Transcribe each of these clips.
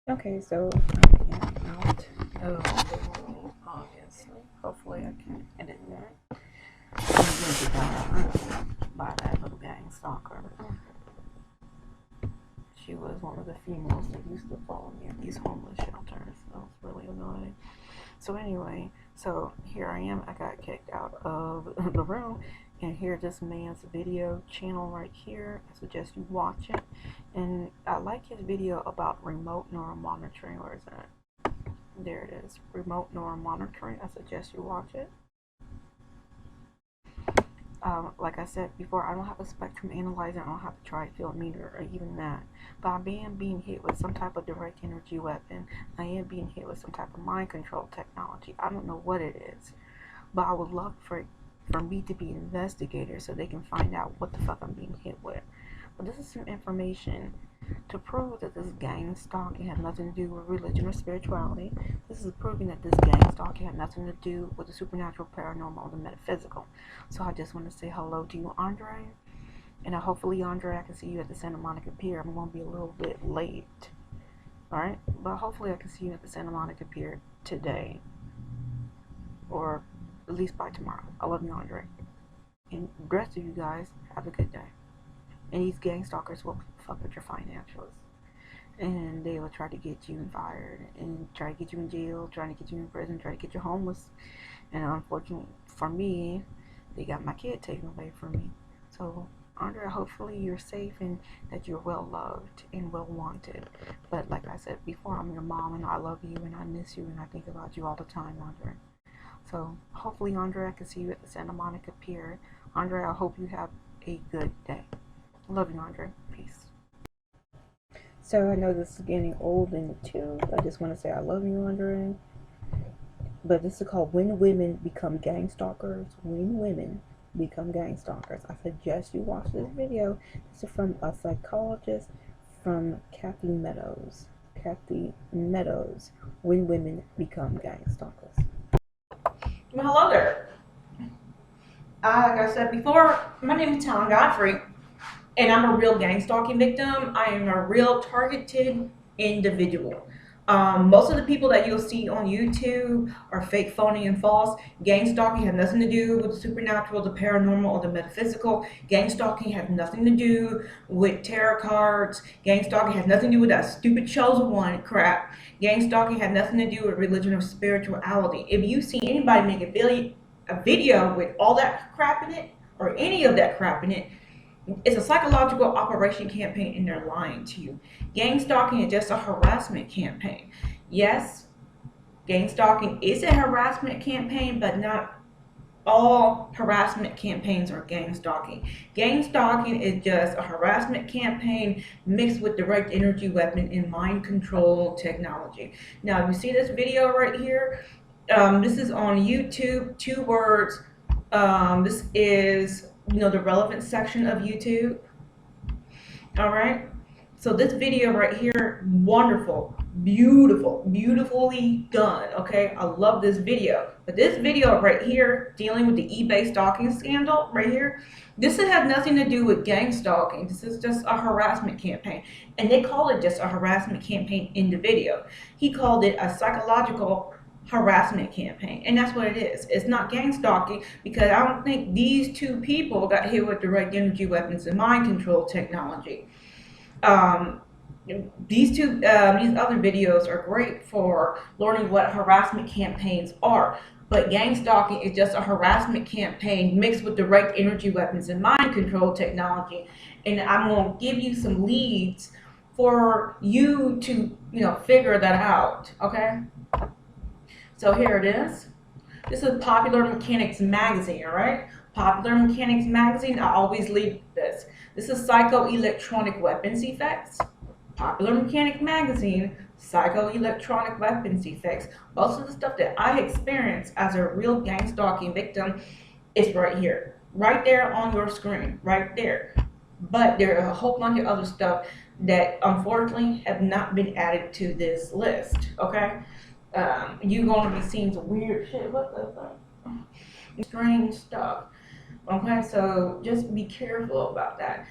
Okay, so I'm getting out of the room, obviously. Hopefully I can edit that. I'm going to be done by that little gang stalker. She was one of the females that used to follow me at these homeless shelters. That was really annoying. So anyway, so here I am. I got kicked out of the room. And here, this man's video channel right here. I suggest you watch it. And I like his video about remote neuromonitoring. Where is that? There it is. Remote neuromonitoring. I suggest you watch it. Like I said before, I don't have a spectrum analyzer. I don't have a tri-field meter or even that. But I am being hit with some type of direct energy weapon. I am being hit with some type of mind control technology. I don't know what it is. But I would love for me to be an investigator so they can find out what the fuck I'm being hit with. But this is some information to prove that this gang stalking had nothing to do with religion or spirituality. This is proving that this gang stalking had nothing to do with the supernatural, paranormal, or the metaphysical. So I just want to say hello to you, Andre. And hopefully, Andre, I can see you at the Santa Monica Pier. I'm going to be a little bit late. Alright? But hopefully I can see you at the Santa Monica Pier today. Or at least by tomorrow. I love you, Andre. And the rest of you guys, have a good day. And these gang stalkers will fuck with your financials. And they will try to get you fired. And try to get you in jail. Trying to get you in prison. Try to get you homeless. And unfortunately for me, they got my kid taken away from me. So, Andre, hopefully you're safe and that you're well loved and well wanted. But like I said before, I'm your mom and I love you and I miss you and I think about you all the time, Andre. So hopefully, Andre, I can see you at the Santa Monica Pier. Andre, I hope you have a good day. Love you, Andre. Peace. So I know this is getting old in the tube. I just want to say I love you, Andre. But this is called When Women Become Gang Stalkers. When Women Become Gang Stalkers. I suggest you watch this video. This is from a psychologist from Kathy Meadows. Kathy Meadows. When Women Become Gang Stalkers. Well, hello there. Like I said before, my name is Talan Godfrey, and I'm a real gang stalking victim. I am a real targeted individual. Most of the people that you'll see on YouTube are fake, phony, and false. Gang stalking has nothing to do with the supernatural, the paranormal, or the metaphysical. Gang stalking has nothing to do with tarot cards. Gang stalking has nothing to do with that stupid chosen one crap. Gang stalking has nothing to do with religion or spirituality. If you see anybody make a video with all that crap in it, or any of that crap in it, it's a psychological operation campaign and they're lying to you. Gang stalking is just a harassment campaign. Yes, gang stalking is a harassment campaign, but not all harassment campaigns are gang stalking. Gang stalking is just a harassment campaign mixed with direct energy weapon and mind control technology. Now, you see this video right here? This is on YouTube, 2 words. This is, the relevant section of YouTube. All right. So this video right here, wonderful, beautiful, beautifully done. Okay. I love this video. But this video right here, dealing with the eBay stalking scandal right here, this has nothing to do with gang stalking. This is just a harassment campaign. And they call it just a harassment campaign in the video. He called it a psychological harassment campaign, and that's what it is. It's not gang stalking, because I don't think these 2 people got hit with direct energy weapons and mind control technology. These other videos are great for learning what harassment campaigns are, but gang stalking is just a harassment campaign mixed with direct energy weapons and mind control technology. And I'm going to give you some leads for you to figure that out. Okay. So here it is. This is Popular Mechanics Magazine, all right? Popular Mechanics Magazine, I always leave this. This is Psychoelectronic Weapons Effects. Popular Mechanics Magazine, Psychoelectronic Weapons Effects. Most of the stuff that I experienced as a real gang stalking victim is right here. Right there on your screen, right there. But there are a whole bunch of other stuff that unfortunately have not been added to this list, okay? You're going to be seeing some weird shit. What the fuck? Strange stuff. Okay, so just be careful about that.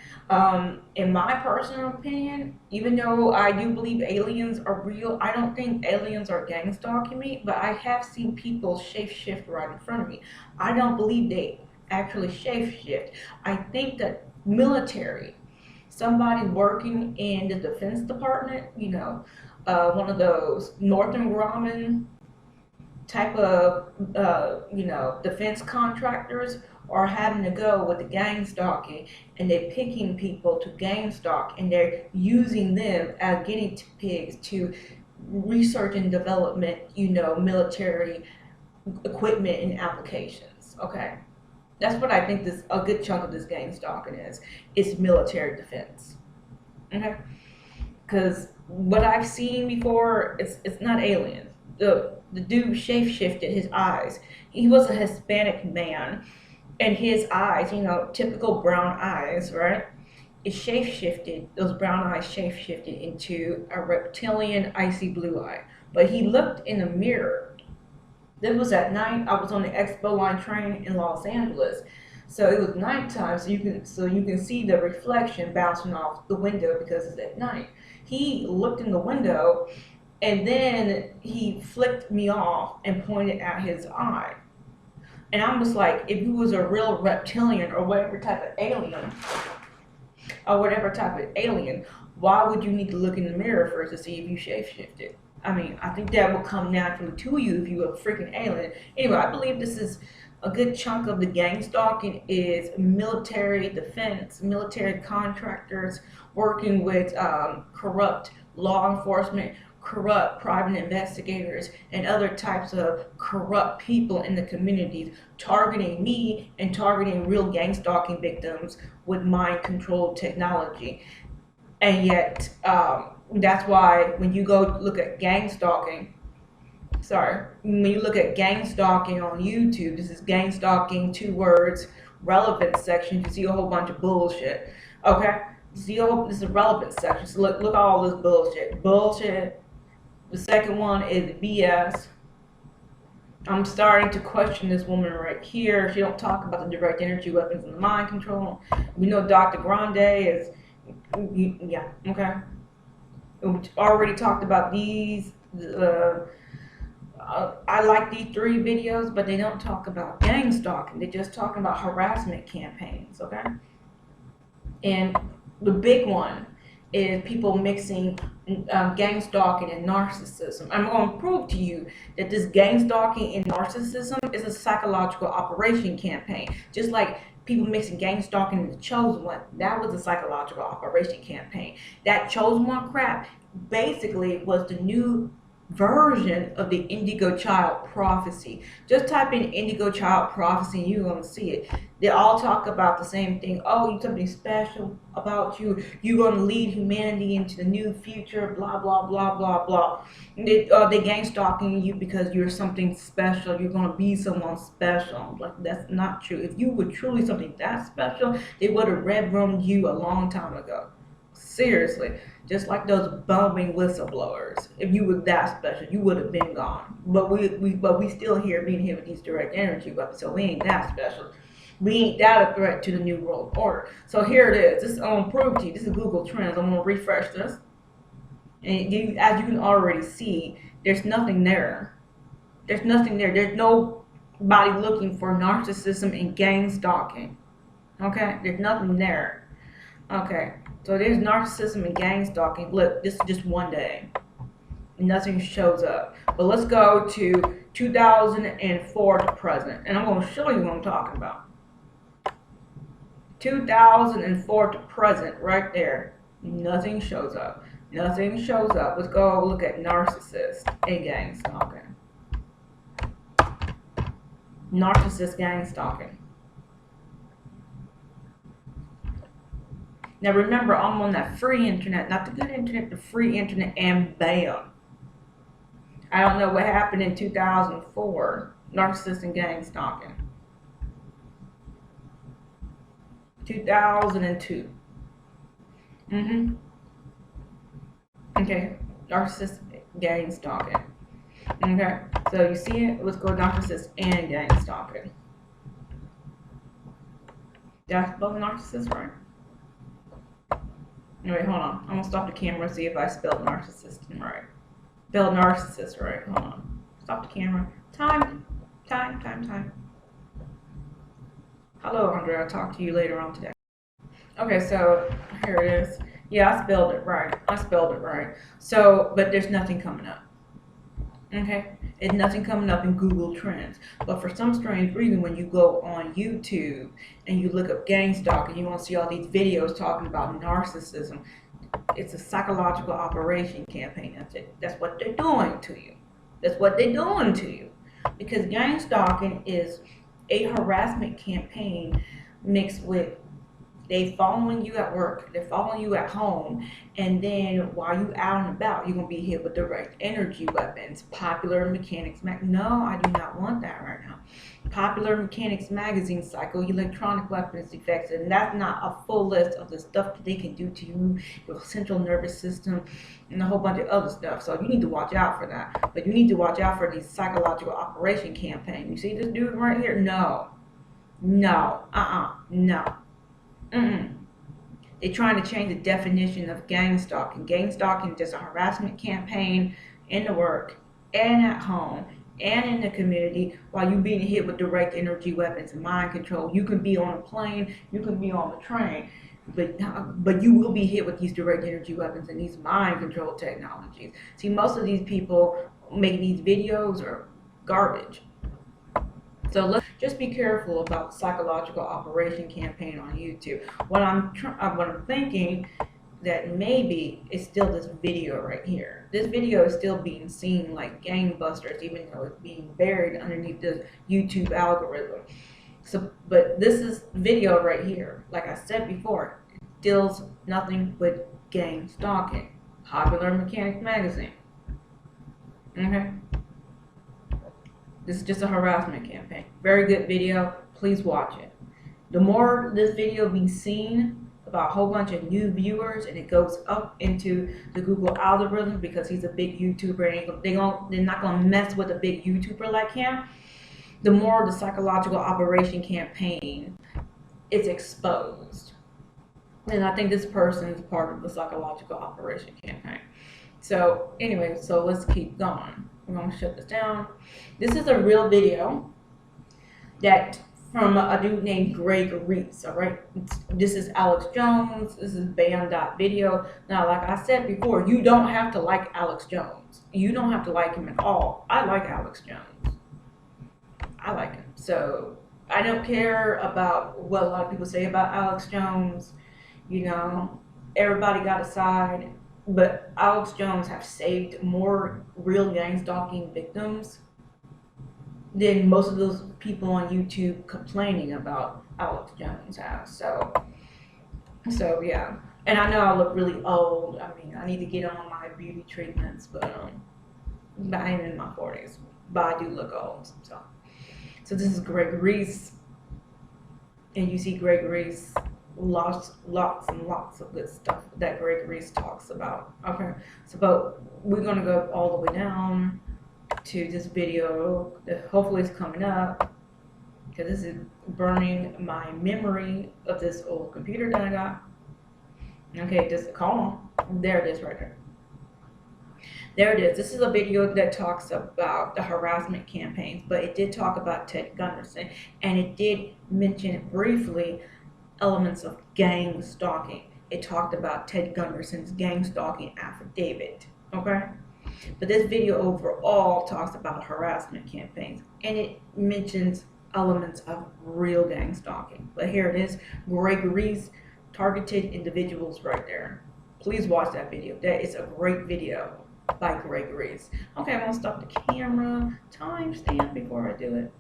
In my personal opinion, even though I do believe aliens are real, I don't think aliens are gang stalking me, but I have seen people shape shift right in front of me. I don't believe they actually shape shift. I think that military, somebody working in the defense department, one of those Northern Grumman type of defense contractors are having to go with the gang stalking, and they're picking people to gang stalk, and they're using them as guinea pigs to research and development, military equipment and applications. Okay, that's what I think this a good chunk of this gang stalking is. It's military defense. Okay, because what I've seen before, it's not aliens. The dude shape shifted his eyes. He was a Hispanic man, and his eyes, typical brown eyes, right? It shape shifted. Those brown eyes shape shifted into a reptilian icy blue eye. But he looked in the mirror. This was at night. I was on the Expo Line train in Los Angeles. So it was nighttime, so you can see the reflection bouncing off the window because it's at night. He looked in the window, and then he flicked me off and pointed at his eye. And I'm just like, if you was a real reptilian or whatever type of alien, why would you need to look in the mirror first to see if you shape-shifted? I mean, I think that would come naturally to you if you were a freaking alien. Anyway, I believe this is a good chunk of the gang stalking is military defense, military contractors working with corrupt law enforcement, corrupt private investigators, and other types of corrupt people in the communities, targeting me and targeting real gang stalking victims with mind control technology. And yet, that's why when you go look at gang stalking, when you look at gang stalking on YouTube, this is gang stalking, 2 words, relevant section, you see a whole bunch of bullshit. Okay? This is a relevant section. So look at all this bullshit. The second one is BS. I'm starting to question this woman right here. She don't talk about the direct energy weapons and the mind control. We know Dr. Grande is, yeah, okay. We already talked about these. I like these 3 videos, but they don't talk about gang stalking. They're just talking about harassment campaigns, okay? And the big one is people mixing gang stalking and narcissism. I'm going to prove to you that this gang stalking and narcissism is a psychological operation campaign. Just like people mixing gang stalking and the chosen one, that was a psychological operation campaign. That chosen one crap basically was the new version of the indigo child prophecy. Just type in indigo child prophecy and you're going to see it. They all talk about the same thing. Oh, you something special about you. You're going to lead humanity into the new future, blah, blah, blah, blah, blah. They gang stalking you because you're something special. You're going to be someone special. Like, that's not true. If you were truly something that special, they would have red roomed you a long time ago. Seriously. Just like those bumming whistleblowers. If you were that special, you would have been gone. But we still here being here with these direct energy weapons, so we ain't that special. We ain't that a threat to the new world order. So here it is. This is on proof to you. This is Google Trends. I'm gonna refresh this. And as you can already see, there's nothing there. There's nothing there. There's nobody looking for narcissism and gang stalking. Okay? There's nothing there. Okay. So there's narcissism and gang stalking. Look, this is just one day. Nothing shows up. But let's go to 2004 to present. And I'm going to show you what I'm talking about. 2004 to present, right there. Nothing shows up. Nothing shows up. Let's go look at narcissist and gang stalking. Narcissist gang stalking. Now remember, I'm on that free internet, not the good internet, the free internet, and bam. I don't know what happened in 2004. Narcissist and gang stalking. 2002. Okay, narcissist, gang stalking. Okay, so you see it? Let's go narcissist and gang stalking. Did I spell narcissist right? Wait, hold on. I'm gonna stop the camera and see if I spelled narcissist right. Spelled narcissist right. Hold on. Stop the camera. Time. Hello, Andre. I'll talk to you later on today. Okay, so here it is. Yeah, I spelled it right. So, but there's nothing coming up. Okay? It's nothing coming up in Google Trends. But for some strange reason, when you go on YouTube and you look up gang stalking, you want to see all these videos talking about narcissism. It's a psychological operation campaign. That's it. That's what they're doing to you. That's what they're doing to you. Because gang stalking is a harassment campaign mixed with they following you at work, they're following you at home, and then while you out and about, you're gonna be hit with direct energy weapons. Popular Mechanics No, I do not want that right now. Popular Mechanics magazine, psychoelectronic weapons effects, and that's not a full list of the stuff that they can do to you, your central nervous system, and a whole bunch of other stuff. So you need to watch out for that. But you need to watch out for these psychological operation campaign. You see this dude right here? No. No. They're trying to change the definition of gang stalking. Gang stalking is just a harassment campaign in the work and at home and in the community while you're being hit with direct energy weapons and mind control. You can be on a plane, you can be on a train, but you will be hit with these direct energy weapons and these mind control technologies. See, most of these people making these videos are garbage. So let's just be careful about psychological operation campaign on YouTube. What I'm thinking that maybe it's still this video right here. This video is still being seen like gangbusters, even though it's being buried underneath the YouTube algorithm. So, but this is video right here. Like I said before, it deals nothing with gang stalking. Popular Mechanics magazine. Okay. This is just a harassment campaign. Very good video. Please watch it. The more this video be seen about a whole bunch of new viewers and it goes up into the Google algorithm because he's a big YouTuber and they're not going to mess with a big YouTuber like him, the more the psychological operation campaign is exposed. And I think this person is part of the psychological operation campaign. So anyway, so let's keep going. We're going to shut this down. This is a real video that from a dude named Greg Reese, all right? This is Alex Jones. This is Band.video. Now, like I said before, you don't have to like Alex Jones. You don't have to like him at all. I like Alex Jones. I like him. So I don't care about what a lot of people say about Alex Jones. You know, everybody got a side. But Alex Jones have saved more real gang stalking victims than most of those people on YouTube complaining about Alex Jones have. So yeah. And I know I look really old. I mean, I need to get on my beauty treatments, but I am in my 40s. But I do look old. So this is Greg Reese. And you see Greg Reese. Lots and lots of good stuff that Greg Reese talks about. Okay, so but we're gonna go all the way down to this video that hopefully is coming up because this is burning my memory of this old computer that I got. Okay, just call on. There it is right there. There it is. This is a video that talks about the harassment campaigns, but it did talk about Ted Gunderson, and it did mention briefly elements of gang stalking. It talked about Ted Gunderson's gang stalking affidavit. Okay, but this video overall talks about harassment campaigns and it mentions elements of real gang stalking. But here it is, Greg Reese, targeted individuals right there. Please watch that video. That is a great video by Greg Reese. Okay, I'm gonna stop the camera, timestamp before I do it.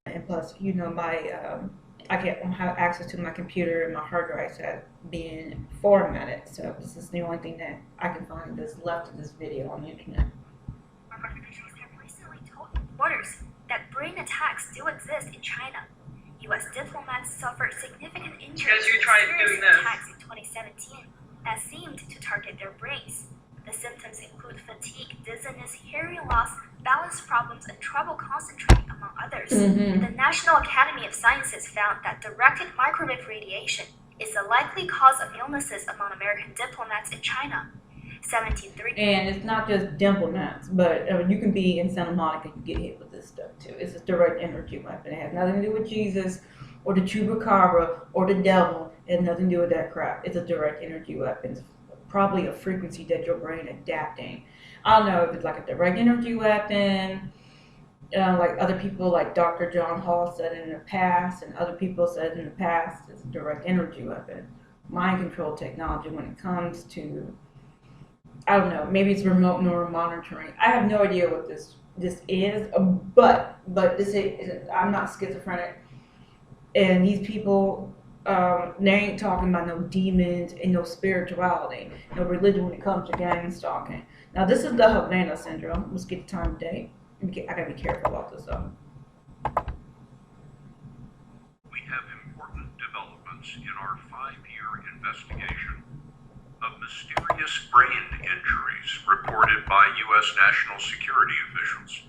And plus, you know, I don't have access to my computer and my hard drives have been formatted. So this is the only thing that I can find that's left of this video on the internet. Officials have recently told reporters that brain attacks do exist in China. U.S. diplomats suffered significant injuries in serious attacks in 2017 that seemed to target their brains. The symptoms include fatigue, dizziness, hearing loss, balance problems, and trouble concentrating, among others. the National Academy of Sciences found that directed microwave radiation is a likely cause of illnesses among American diplomats in China. 73. And it's not just diplomats, but you can be in Santa Monica and you get hit with this stuff too. It's a direct energy weapon. It has nothing to do with Jesus or the chupacabra or the devil. It has nothing to do with that crap. It's a direct energy weapon. It's probably a frequency that your brain adapting. I don't know if it's like a direct energy weapon, like other people, like Dr. John Hall said in the past, and other people said in the past, it's a direct energy weapon. Mind control technology when it comes to, I don't know, maybe it's remote neural monitoring. I have no idea what this is, but this is, I'm not schizophrenic, and these people, they ain't talking about no demons and no spirituality, no religion when it comes to gang stalking. Now this is the Havana syndrome. Let's get the time of day. I gotta be careful about this though. We have important developments in our 5-year investigation of mysterious brain injuries reported by U.S. national security officials.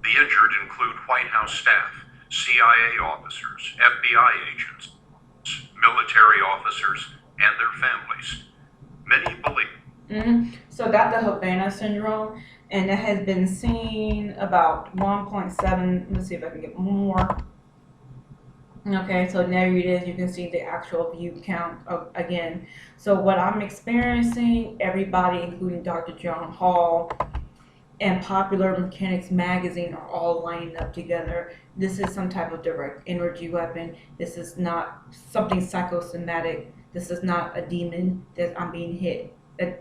The injured include White House staff, CIA officers, FBI agents, military officers, and their families. Many believe. So that's the Havana syndrome, and it has been seen about 1.7. Let's see if I can get more. Okay, so there it is. You can see the actual view count again. So what I'm experiencing, everybody, including Dr. John Hall and Popular Mechanics magazine, are all lining up together. This is some type of direct energy weapon. This is not something psychosomatic. This is not a demon that I'm being hit.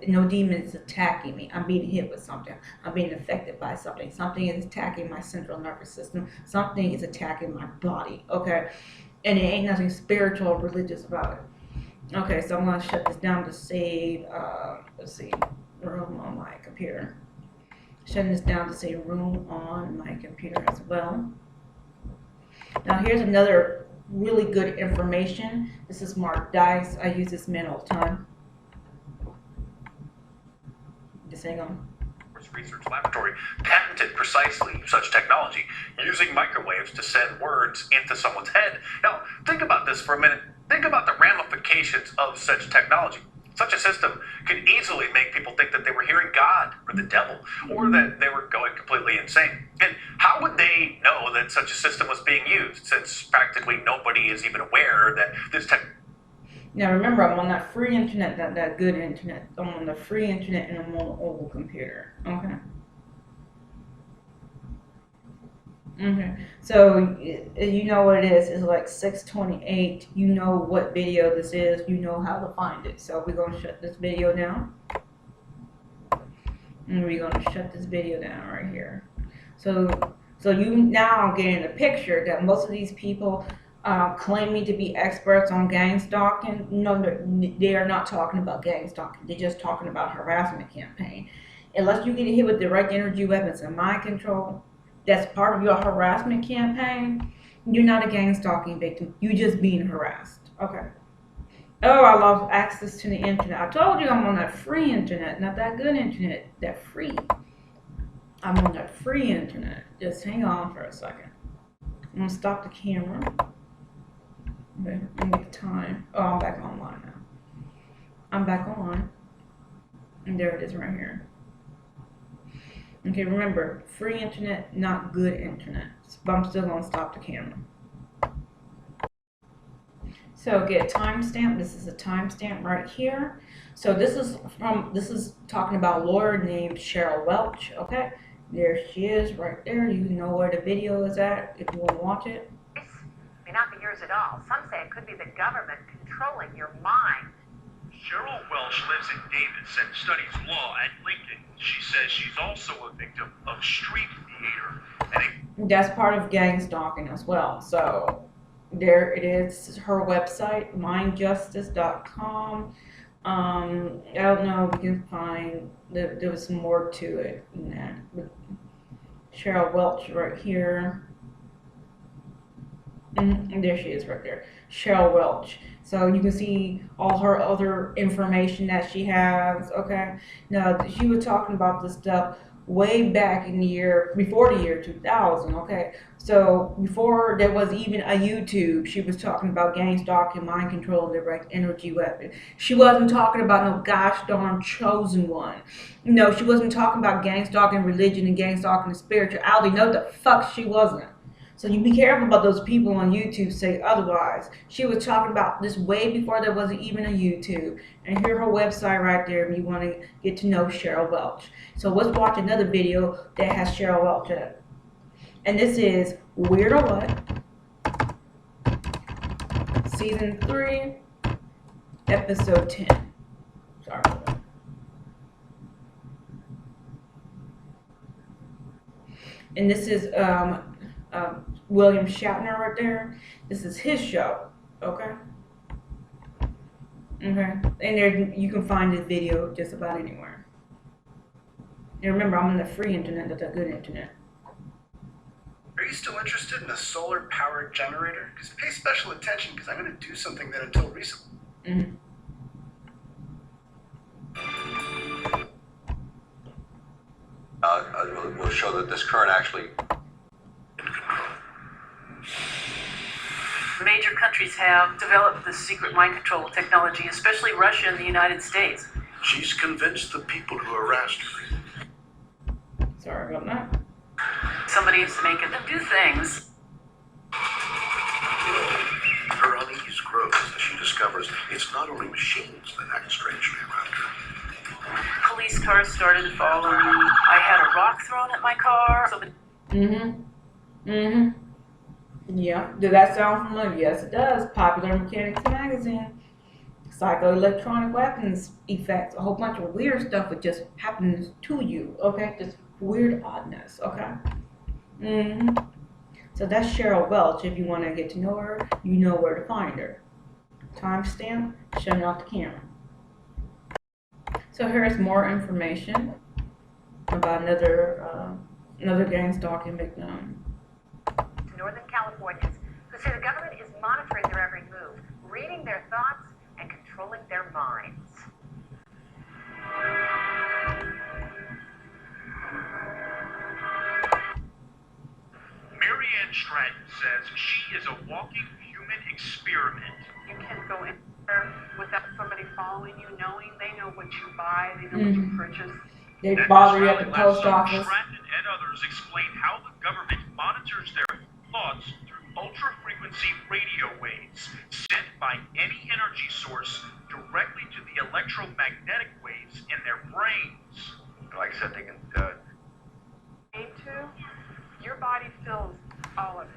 No demon is attacking me. I'm being hit with something. I'm being affected by something. Something is attacking my central nervous system. Something is attacking my body. Okay, and it ain't nothing spiritual or religious about it. Okay, so I'm gonna shut this down to save. Let's see, room on my computer. Shutting this down to save room on my computer as well. Now here's another really good information. This is Mark Dice. I use this man all the time. Just hang on. Research laboratory patented precisely such technology, using microwaves to send words into someone's head. Now, think about this for a minute. Think about the ramifications of such technology. Such a system could easily make people think that they were hearing God or the devil, or that they were going completely insane. And how would they know that such a system was being used, since practically nobody is even aware that this tech... Now remember, I'm on that free internet, that good internet. I'm on the free internet and I'm on an old computer. Okay. Okay. So you know what it is. It's like 6:28. You know what video this is. You know how to find it. So we're gonna shut this video down. And we're gonna shut this video down right here. So you now getting the picture that most of these people claiming to be experts on gang stalking. No, they are not talking about gang stalking. They're just talking about harassment campaign. Unless you get hit with direct energy weapons and mind control, that's part of your harassment campaign, you're not a gang stalking victim. You're just being harassed. Okay. Oh, I lost access to the internet. I told you I'm on that free internet, not that good internet. That free. I'm on that free internet. Just hang on for a second. I'm gonna stop the camera. Okay, let me get the time. Oh, I'm back online now. I'm back on. And there it is right here. Okay, remember, free internet, not good internet. But I'm still gonna stop the camera. So get a timestamp. This is a timestamp right here. So this is talking about a lawyer named Cheryl Welsh. Okay, there she is right there. You know where the video is at if you want to watch it. May not be yours at all. Some say it could be the government controlling your mind. Cheryl Welsh lives in Davis and studies law at Lincoln. She says she's also a victim of street theater. That's part of gang stalking as well. So there it is. This is her website, mindjustice.com. I don't know if you can find, there was some more to it than that. But Cheryl Welsh right here. And there she is right there, Cheryl Welsh. So you can see all her other information that she has. Okay, now she was talking about this stuff way back in the year, before the year 2000, okay? So before there was even a YouTube, she was talking about gang stalking, mind control, direct energy weapon. She wasn't talking about no gosh darn chosen one. No, she wasn't talking about gang stalking religion and gang stalking spirituality. No, the fuck she wasn't. So you be careful about those people on YouTube say otherwise. She was talking about this way before there wasn't even a YouTube. And here's her website right there if you want to get to know Cheryl Welch. So let's watch another video that has Cheryl Welch in it. And this is Weird or What? Season 3, Episode 10. Sorry about that. And this is William Shatner right there. This is his show, okay? Okay, and there you can find this video just about anywhere. And remember, I'm on the free internet, not the good internet. Are you still interested in a solar-powered generator? Because pay special attention, because I'm going to do something that until recently. Will show that this current actually. Major countries have developed this secret mind control technology, especially Russia and the United States. She's convinced the people who harassed her. Sorry about that. Somebody's making them do things. Her unease grows as she discovers it's not only machines that act strangely around her. Police cars started following me. I had a rock thrown at my car. Yeah, does that sound familiar? Yes, it does. Popular Mechanics magazine. Psychoelectronic weapons effects. A whole bunch of weird stuff that just happens to you, okay? Just weird oddness, okay? So that's Cheryl Welch. If you want to get to know her, you know where to find her. Timestamp, shutting off the camera. So here's more information about another gang stalking victim. Northern Californians who say the government is monitoring their every move, reading their thoughts, and controlling their minds. Marianne Stratton says she is a walking human experiment. You can't go in there without somebody following you, knowing they know what you buy, they know what you purchase. They bother you at the post office. Stratton and others explain how the government monitors their thoughts through ultra-frequency radio waves sent by any energy source directly to the electromagnetic waves in their brains. Like I said, they can. Your body feels all of it.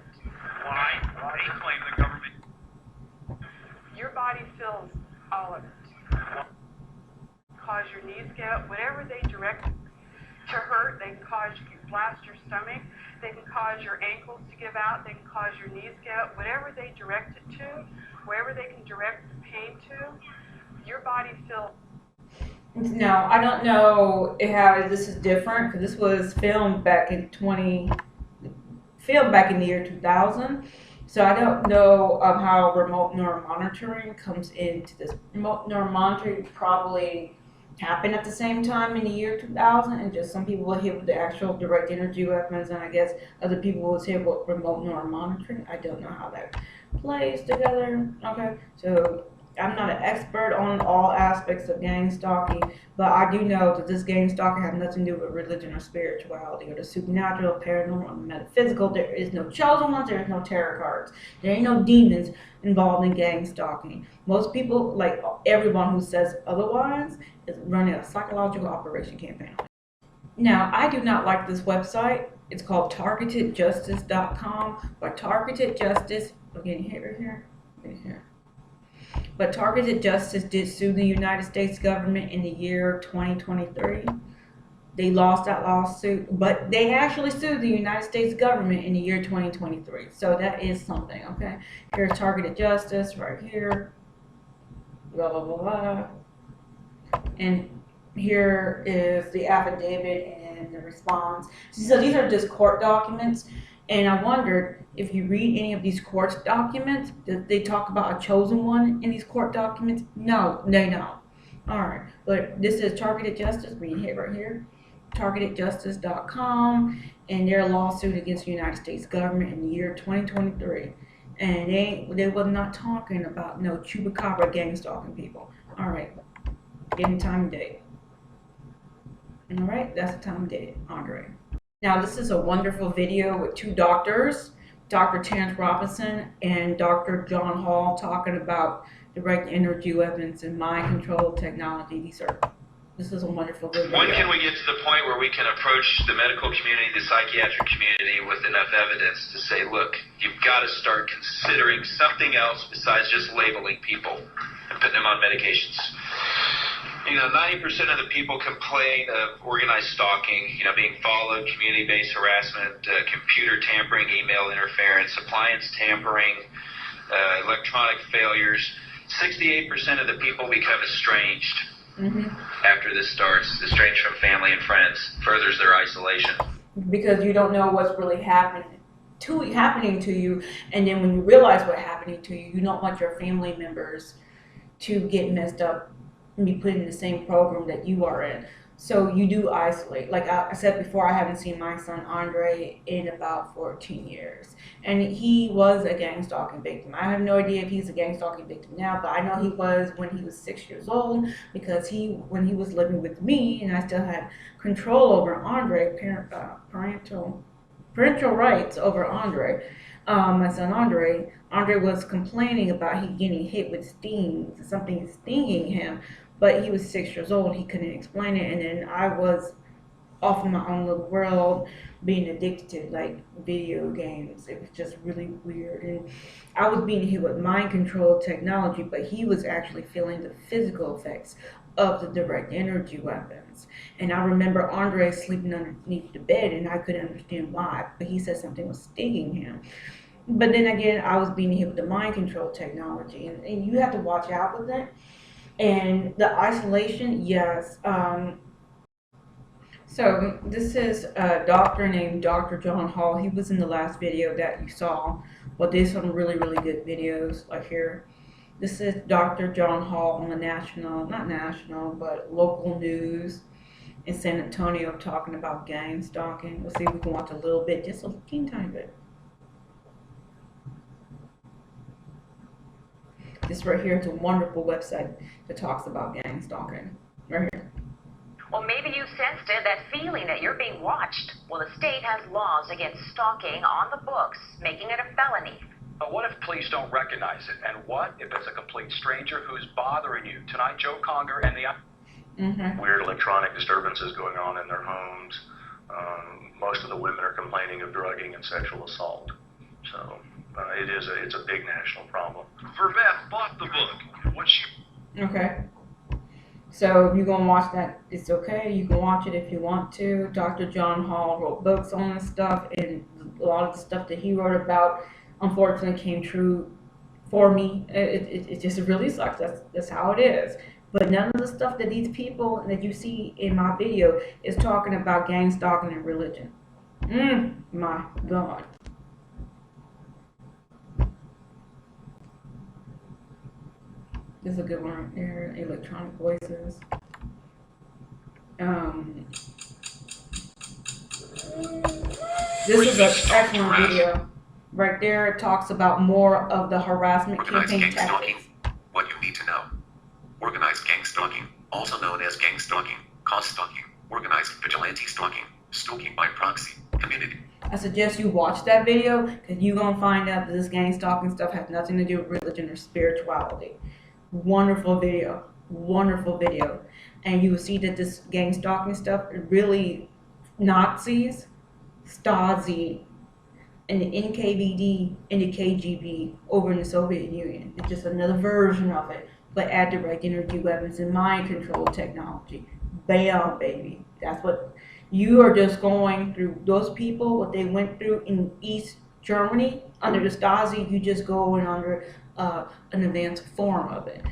Why? They claim the government. Your body feels all of it. Cause your knees get up, whatever they direct to hurt, they can cause you to blast your stomach, they can cause your ankles to give out, they can cause your knees to get up, whatever they direct it to, wherever they can direct the pain to, your body feels. No, I don't know how this is different because this was filmed back in the year 2000. So I don't know how remote neuromonitoring comes into this. Remote neuromonitoring probably happened at the same time in the year 2000, and just some people were hit with the actual direct energy weapons, and I guess other people was hit with remote neuromonitoring. I don't know how that plays together. Okay, so I'm not an expert on all aspects of gang stalking, but I do know that this gang stalking has nothing to do with religion or spirituality or the supernatural, paranormal, or metaphysical. There is no chosen ones, there is no tarot cards. There ain't no demons involved in gang stalking. Most people, like everyone who says otherwise, is running a psychological operation campaign. Now, I do not like this website. It's called targetedjustice.com, but Targeted Justice, again, here. But Targeted Justice did sue the United States government in the year 2023. They lost that lawsuit, but they actually sued the United States government in the year 2023. So that is something, okay? Here's Targeted Justice right here. Blah, blah, blah, blah. And here is the affidavit and the response. So these are just court documents. And I wondered if you read any of these court documents, did they talk about a chosen one in these court documents? No, they don't. All right, but this is Targeted Justice. We hit right here. targetedjustice.com and their lawsuit against the United States government in the year 2023. And they was not talking about no chupacabra gang stalking people. All right, give me time and date. All right, that's the time and date, Andre. Now this is a wonderful video with two doctors, Dr. Terrence Robinson and Dr. John Hall, talking about direct energy weapons and mind control technology. This is a wonderful video. When can we get to the point where we can approach the medical community, the psychiatric community with enough evidence to say, look, you've got to start considering something else besides just labeling people and putting them on medications? You know, 90% of the people complain of organized stalking, you know, being followed, community-based harassment, computer tampering, email interference, appliance tampering, electronic failures. 68% of the people become estranged. After this starts, estranged from family and friends, furthers their isolation. Because you don't know what's really happening to you, and then when you realize what's happening to you, you don't want your family members to get messed up and be put in the same program that you are in. So you do isolate. Like I said before, I haven't seen my son Andre in about 14 years. And he was a gang stalking victim. I have no idea if he's a gang stalking victim now, but I know he was when he was 6 years old, because when he was living with me and I still had control over Andre, parental rights over Andre, my son Andre was complaining about he getting hit with stings, something stinging him. But he was 6 years old, he couldn't explain it, and then I was off in my own little world, being addicted to like video games. It was just really weird, and I was being hit with mind control technology, but he was actually feeling the physical effects of the direct energy weapons. And I remember Andre sleeping underneath the bed, and I couldn't understand why, but he said something was stinging him. But then again, I was being hit with the mind control technology, and you have to watch out with it. And the isolation, yes. So this is a doctor named Dr. John Hall. He was in the last video that you saw. Well, there's some really, really good videos like here. This is Dr. John Hall on the not national, but local news in San Antonio, talking about gang stalking. Let's see if we can watch a little bit, just a teeny tiny bit. This right here is a wonderful website that talks about gang stalking. Right here. Well, maybe you sensed it, that feeling that you're being watched. Well, the state has laws against stalking on the books, making it a felony. But what if police don't recognize it? And what if it's a complete stranger who's bothering you? Tonight, Joe Conger and the weird electronic disturbances going on in their homes. Most of the women are complaining of drugging and sexual assault. So it's a big national problem. Verveth bought the book. What she... Okay. So if you're going to watch that, it's okay. You can watch it if you want to. Dr. John Hall wrote books on this stuff, and a lot of the stuff that he wrote about, unfortunately, came true for me. It just really sucks. That's how it is. But none of the stuff that these people that you see in my video is talking about gang stalking and religion. My God. This is a good one right there. Electronic voices. This is an excellent video. Right there, it talks about more of the harassment campaign tactics. What you need to know. Organized gang stalking, also known as gang stalking, cause stalking, organized vigilante stalking, stalking by proxy, community. I suggest you watch that video, because you're going to find out that this gang stalking stuff has nothing to do with religion or spirituality. Wonderful video. Wonderful video. And you will see that this gang stalking stuff really Nazis, Stasi, and the NKVD and the KGB over in the Soviet Union. It's just another version of it, but add direct energy weapons and mind control technology. Bam, baby. That's what you are just going through. Those people, what they went through in East Germany under the Stasi, you just go in under an advanced form of it.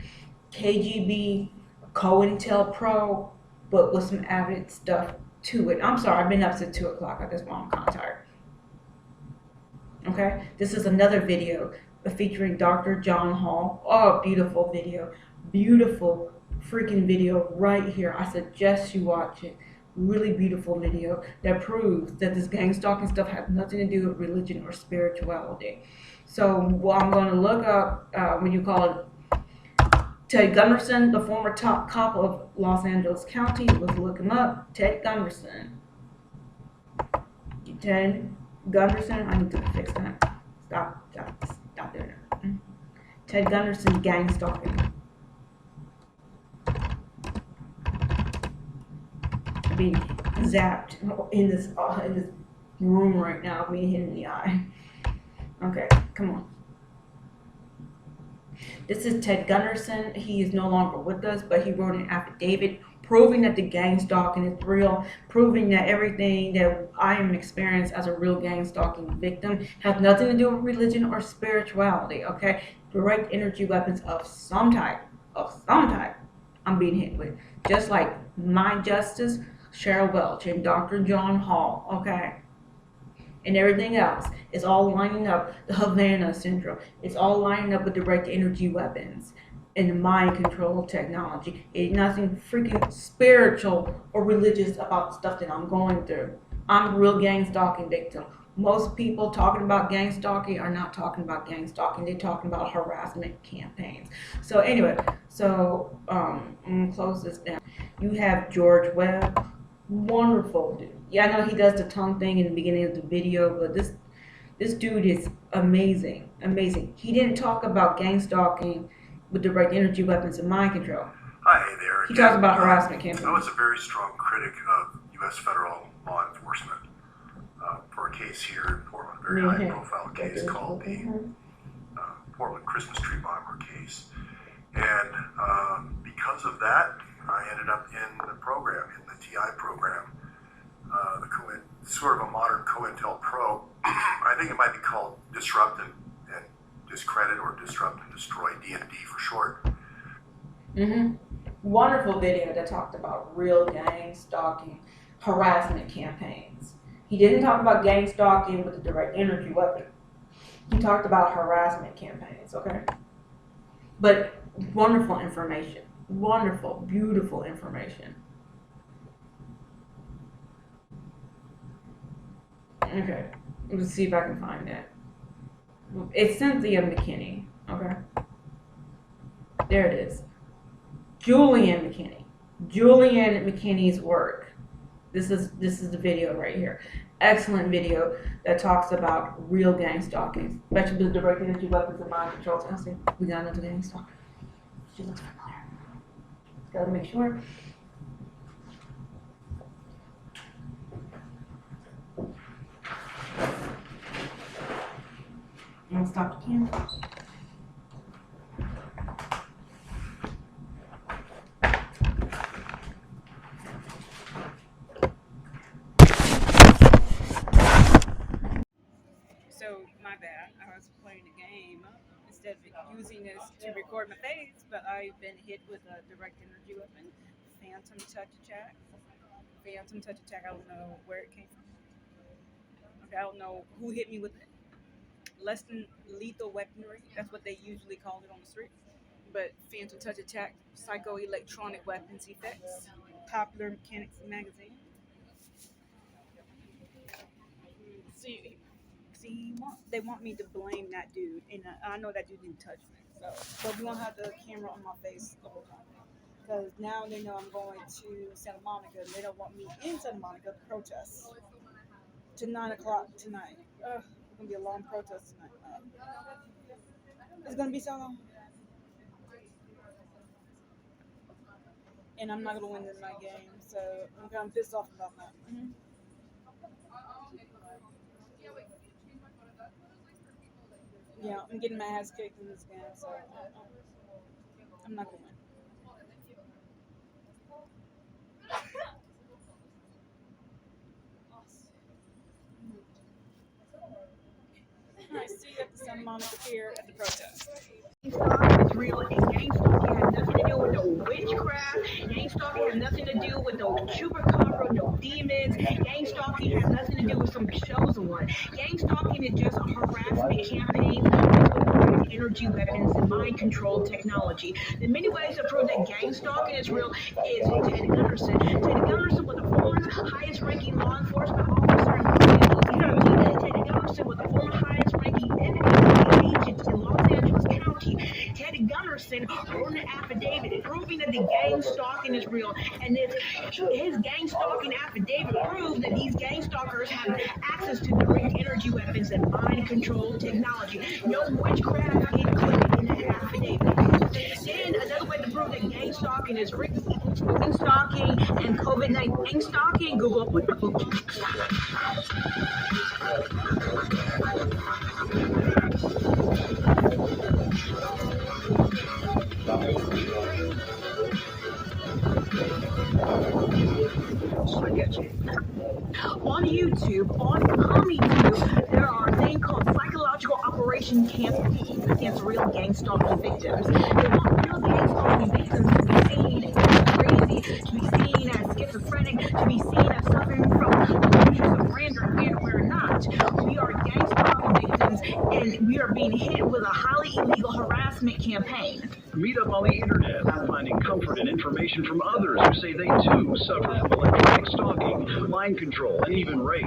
KGB, COINTELPRO, but with some added stuff to it. I'm sorry, I've been up since 2 o'clock. I guess I'm kind of tired. Okay, this is another video featuring Dr. John Hall. Oh, beautiful video. Beautiful freaking video right here. I suggest you watch it. really beautiful video that proves that this gang stalking stuff has nothing to do with religion or spirituality. So I'm going to look up, Ted Gunderson, the former top cop of Los Angeles County. Let's look him up. Ted Gunderson. Ted Gunderson. I need to fix that. Stop doing it. Ted Gunderson, gang stalking. I'm being zapped in this room right now, being hit in the eye. Okay, come on. This is Ted Gunderson. He is no longer with us, but he wrote an affidavit proving that the gang stalking is real, proving that everything that I am experiencing as a real gang stalking victim has nothing to do with religion or spirituality, okay? Direct energy weapons of some type, I'm being hit with. Just like my justice, Cheryl Welsh, and Dr. John Hall, okay? And everything else is all lining up. The Havana syndrome, it's all lining up with direct energy weapons and the mind control technology. Ain't nothing freaking spiritual or religious about the stuff that I'm going through. I'm a real gang stalking victim. Most people talking about gang stalking are not talking about gang stalking. They're talking about harassment campaigns. So anyway, I'm gonna close this down. You have George Webb, wonderful dude. Yeah, I know he does the tongue thing in the beginning of the video, but this dude is amazing, amazing. He didn't talk about gang stalking with direct energy weapons and mind control. Hi there. He talks about harassment campaigns. I was a very strong critic of U.S. federal law enforcement for a case here in Portland, very high-profile case called the Portland Christmas tree bomber case. And because of that, I ended up in the program, in the TI program, sort of a modern COINTELPRO. I think it might be called Disrupt and Discredit, or Disrupt and Destroy, D&D for short. Wonderful video that talked about real gang stalking harassment campaigns. He didn't talk about gang stalking with a direct energy weapon. He talked about harassment campaigns, okay? But wonderful information. Wonderful, beautiful information. Okay, let's see if I can find that. It's Cynthia McKinney, okay? There it is. Julian McKinney. Julian McKinney's work. This is the video right here. Excellent video that talks about real gang stalking, especially the direct energy weapons and mind control. We got another gang stalker. She looks familiar. Gotta make sure. I'm gonna stop the camera. So, my bad. I was playing a game instead of using this to record my face, but I've been hit with a direct energy weapon, phantom touch attack. Phantom touch attack, I don't know where it came from. Okay, I don't know who hit me with it. Less than lethal weaponry, that's what they usually call it on the street. But phantom touch attack, psychoelectronic weapons effects, Popular Mechanics magazine. See, they want me to blame that dude, and I know that dude didn't touch me. So we won't have the camera on my face the whole time. Because now they know I'm going to Santa Monica, and they don't want me in Santa Monica to protest to 9 o'clock tonight. It's going to be a long protest tonight. It's going to be so long. And I'm not going to win this night game, so I'm kind of pissed off about that. Yeah, I'm getting my ass kicked in this game, so I'm not going to win. Alright, see you at the Santa Monica Pier at the protest. Gang-stalking is real, and gang-stalking has nothing to do with no witchcraft. Gang-stalking has nothing to do with no chupacabra, no demons. Gang-stalking has nothing to do with some chosen one. Gang-stalking is just a harassment campaign with energy weapons and mind control technology. The many ways to prove that gang-stalking is real is Ted Gunderson. Ted Gunderson was the former affidavit proves that these gang stalkers have access to direct energy weapons and mind control technology. No witchcraft included in that affidavit. Then another way to prove that gang stalking is real. Gang stalking and COVID-19 gang stalking. Google. On YouTube, on commletube, there are a thing called psychological operation campaign against real gang stalking victims. They want real gang stalking victims to be seen as crazy, to be seen as schizophrenic, to be seen as suffering from delusions of grandeur, and we're not. We are gang stalking victims, and we are being hit with a highly illegal harassment campaign. Meet up on the internet, finding comfort and information from others who say they too suffer from electronic stalking, mind control, and even rape.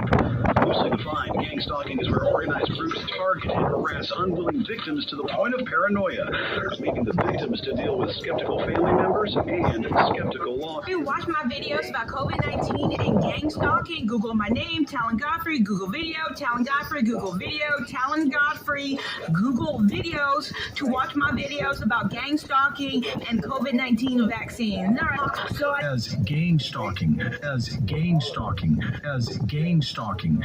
Loosely defined, gang stalking is where organized groups target and harass unwilling victims to the point of paranoia, leading the victims to deal with skeptical family members and skeptical law. You watch my videos about COVID-19 and gang stalking. Google my name, Talan Godfrey. Google video, Talan Godfrey. Google video, Talan Godfrey. Google videos to watch my videos about gang stalking and COVID-19 vaccine. So as gang stalking, as gang stalking, as gang stalking.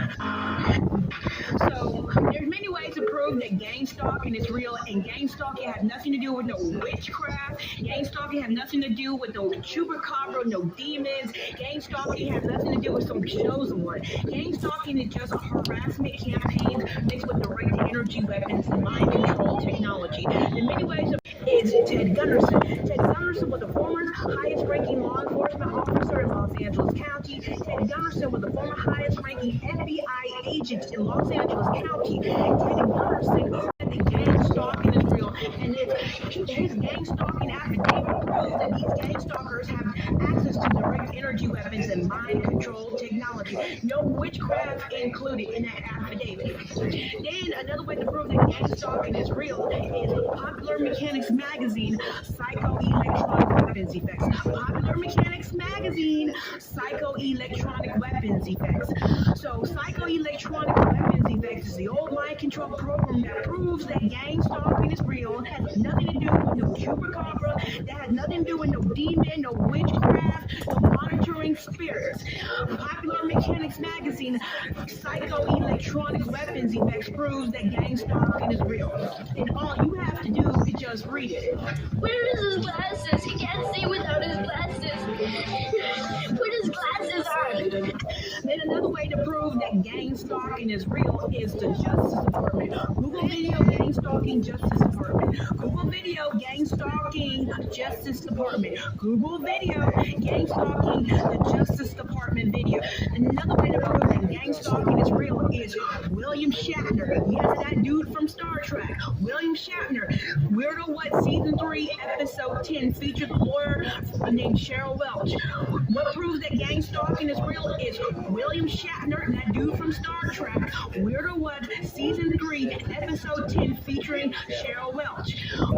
So there's many ways to prove that gang stalking is real, and gang stalking has nothing to do with no witchcraft. Gang stalking has nothing to do with no chupacabra, no demons. Gang stalking has nothing to do with some chosen one. Gang stalking is just a harassment campaign mixed with direct energy weapons and mind control technology. The many ways is Ted Gunderson. Ted Gunderson was the former highest-ranking law enforcement officer in Los Angeles County. Ted Gunderson was the former highest-ranking FBI agent in Los Angeles County. Ted Gunderson said that gang stalking is real, and his gang stalking affidavit proves that these gang stalkers have access to direct energy weapons and mind control technology. No witchcraft included in that affidavit. Then another way to prove that gang stalking is real is the Popular Mechanics magazine, Psychoelectronic Weapons Effects. Popular Mechanics magazine, Psychoelectronic Weapons Effects. So Psychoelectronic Weapons Effects is the old mind control program that proves that gang stalking is real. It has nothing to do with no chupacabra. That has nothing to do with no demon, no witchcraft, no monitoring spirits. Popular Mechanics magazine, Psychoelectronic Weapons Effects proves that gang stalking is real. And all you have to do is just read it. Where is his glasses? He can't see without his glasses. Put his glasses on. Then another way to prove that gang stalking is real is the Justice Department. Google video gang stalking Justice Department. Google video gang stalking Justice Department. Google video gang stalking the Justice Department video. Another way to prove that gang stalking is real is William Shatner. Yes, that dude from Star Trek. William Shatner. Weirdo What Season 3 Episode 10 features a lawyer named Cheryl Welch. What proves that gang stalking is real is William Shatner, that dude from Star Trek. Weirdo What Season 3 Episode 10 featuring Cheryl Welch.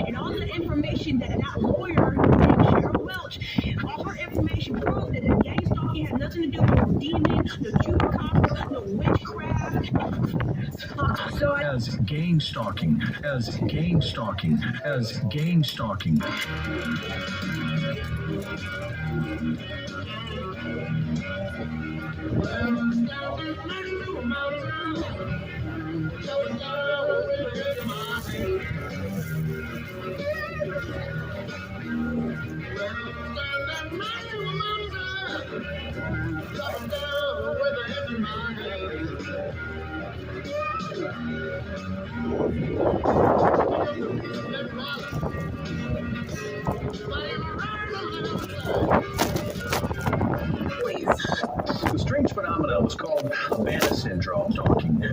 And all the information that lawyer named Cheryl Welch, all her information proves that the gang stalking has nothing to do with no demon, no chupacabra, no witchcraft. So as gang stalking, as gang stalking, as gang stalking. The strange phenomenon was called Banner syndrome stalking,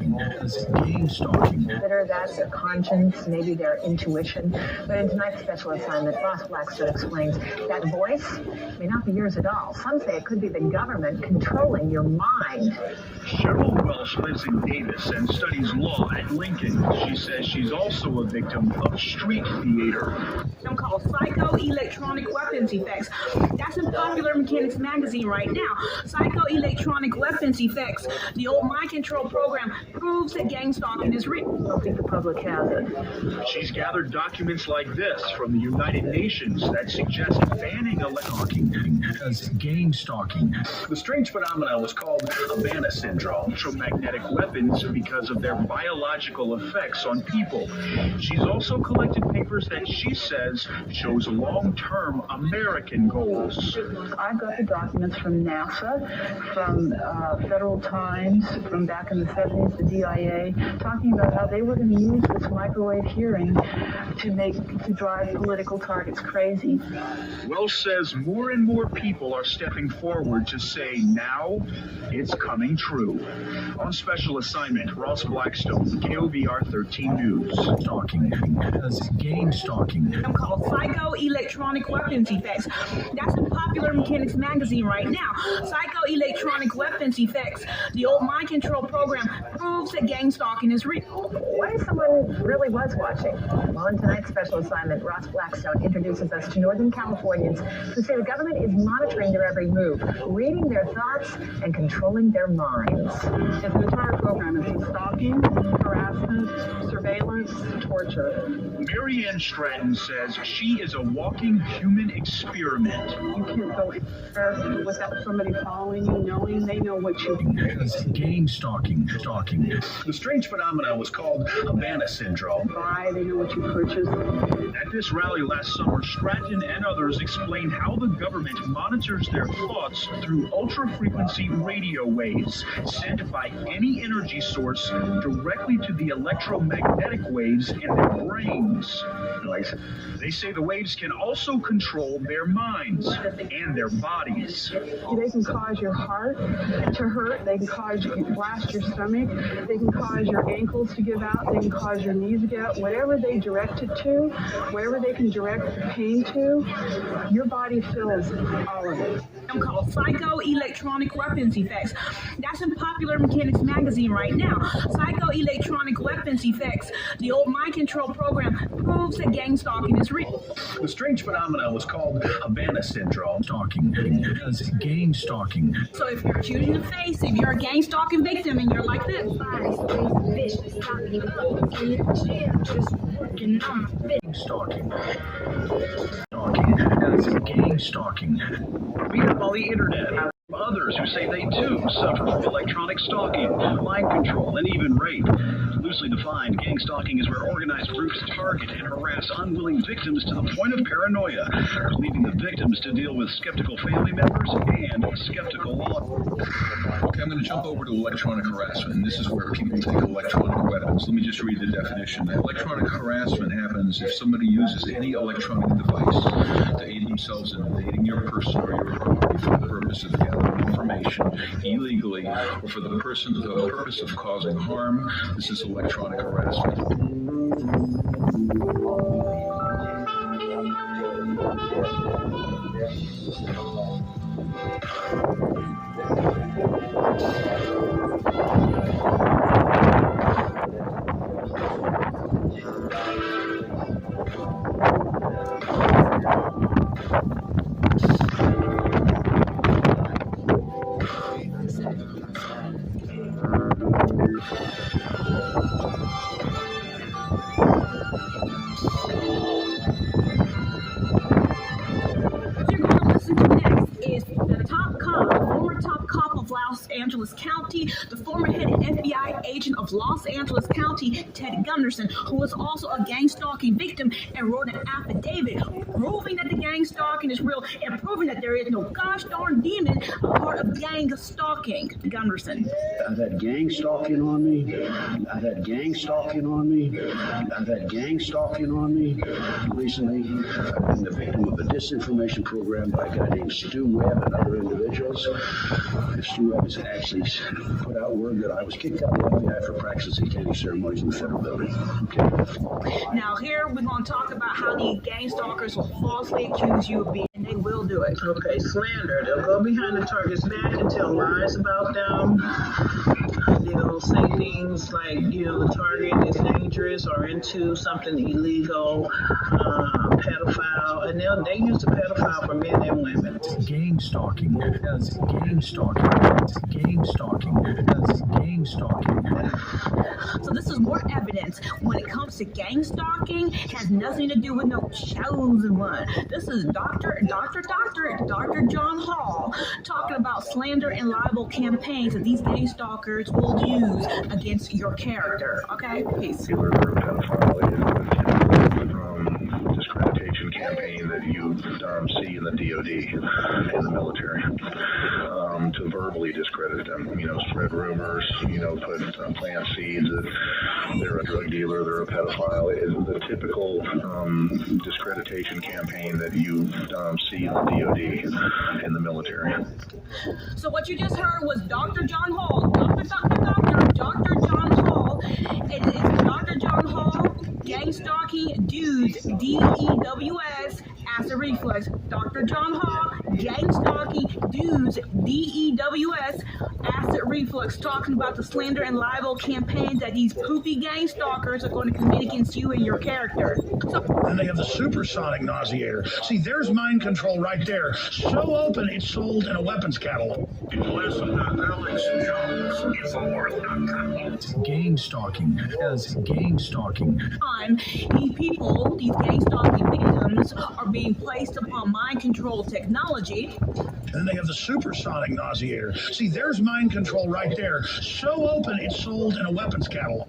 as gang stalking, consider that their conscience, maybe their intuition. But in tonight's special assignment, Ross Blackstone explains that voice may not be yours at all. Some say it could be the government controlling your mind. Cheryl Welsh lives in Davis and studies law at Lincoln. She says she's also a victim of street theater. I'm called Psycho-Electronic Weapons Effects. That's in Popular Mechanics magazine right now. Psycho-Electronic Weapons Effects. The old mind control program proves that gang-stalking is real. I don't think the public has it. She's gathered documents like this from the United Nations that suggest banning electrostalking as gang-stalking. The strange phenomena was called Havana syndrome. Electromagnetic weapons because of their biological effects on people. She's also collected papers that she says shows long-term American goals. I've got the documents from NASA, from Federal Times, from back in the 70s, the DIA, talking about how they were going to use this microwave hearing to drive political targets crazy. Welsh says more and more people are stepping forward to say now it's coming true. On special assignment, Ross Blackstone, KOVR 13 News. Stalking as gang-stalking. I'm called Psycho-Electronic Weapons Effects. That's in Popular Mechanics magazine right now. Psycho-Electronic Weapons Effects. The old mind control program proves that gang-stalking is real. What if someone really was watching? Well, in tonight's special assignment, Ross Blackstone introduces us to Northern Californians who say the government is monitoring their every move, reading their thoughts, and controlling their minds. It's an entire program. It's stalking, harassment, surveillance, torture. Mary Ann Stratton says she is a walking human experiment. You can't go anywhere without somebody following you, knowing they know what you're doing. As gang-stalking. The strange phenomena was called Havana syndrome. They know what you purchased. At this rally last summer, Stratton and others explained how the government monitors their thoughts through ultra-frequency radio waves sent by any energy source directly to the electromagnetic waves in their brains. They say the waves can also control their minds and their bodies. They can cause your heart to hurt. They can cause you to blast your stomach. They can cause your ankles to give out. They can cause your knees to give out. Whatever they direct it to, wherever they can direct the pain to, your body feels all of it. I'm called Psycho-Electronic Weapons Effects. That's in Popular Mechanics magazine right now. Psycho-Electronic Weapons Effects. The old mind control program proves that gang-stalking is real. The strange phenomena was called Havana syndrome. Stalking as gang-stalking. So if you're choosing a face, if you're a gang-stalking victim and you're like this. Stalking as gang-stalking. Read up on the internet. Others who say they too suffer from electronic stalking, mind control, and even rape. Loosely defined, gang-stalking is where organized groups target and harass unwilling victims to the point of paranoia, leaving the victims to deal with skeptical family members and skeptical law. Okay, I'm going to jump over to electronic harassment, and this is where people take electronic weapons. Let me just read the definition. Electronic harassment happens if somebody uses any electronic device to aid themselves in invading your person or your property for the purpose of gathering information illegally or for the purpose of causing harm. This is electronic harassment. County, the former head FBI agent of Los Angeles County, Ted Gunderson, who was also a gang-stalking victim and wrote an affidavit proving that the gang-stalking is real and proving that there is no gosh darn demon a part of gang-stalking. Gunderson. I've had gang-stalking on me. I've had gang-stalking on me. I've had gang-stalking on me. Recently, I've been the victim of a disinformation program by a guy named Stu Webb and other individuals. Stu Webb has actually put out word that I was kicked out of the FBI for practicing satanic ceremonies in the federal building. Okay. Now here we're going to talk about how these gang stalkers will falsely accuse you of being, and they will do it. Okay, slander. They'll go behind the target's back and tell lies about them. They'll say things like, the target is dangerous or into something illegal, pedophile, and they use the pedophile for men and women. Gang-stalking as gang-stalking, gang-stalking as gang-stalking. So this is more evidence when it comes to gang stalking. Has nothing to do with no chosen one. This is Dr. John Hall talking about slander and libel campaigns that these gang stalkers will use against your character. Okay, peace. Discreditation campaign that you see in the DOD, in the military, to verbally discredit them, spread rumors, plant seeds that they're a drug dealer, they're a pedophile. Is the typical discreditation campaign that you see in the DOD, in the military. So what you just heard was Dr. John Hall, Dr. John Hall, and it's Dr. John Hall, gang stalking dudes, DEWS, acid reflux. Dr. John Hall, gang stalking dudes, DEWS, acid reflux, talking about the slander and libel campaign that these poopy gang stalkers are going to commit against you and your character. Then they have the supersonic nauseator. See, there's mind control right there. So open, it's sold in a weapons catalog. Gang-stalking as gang-stalking. These people, these gang stalking victims, are being placed upon mind control technology. And then they have the supersonic nauseator. See, there's mind control right there. So open, it's sold in a weapons catalog.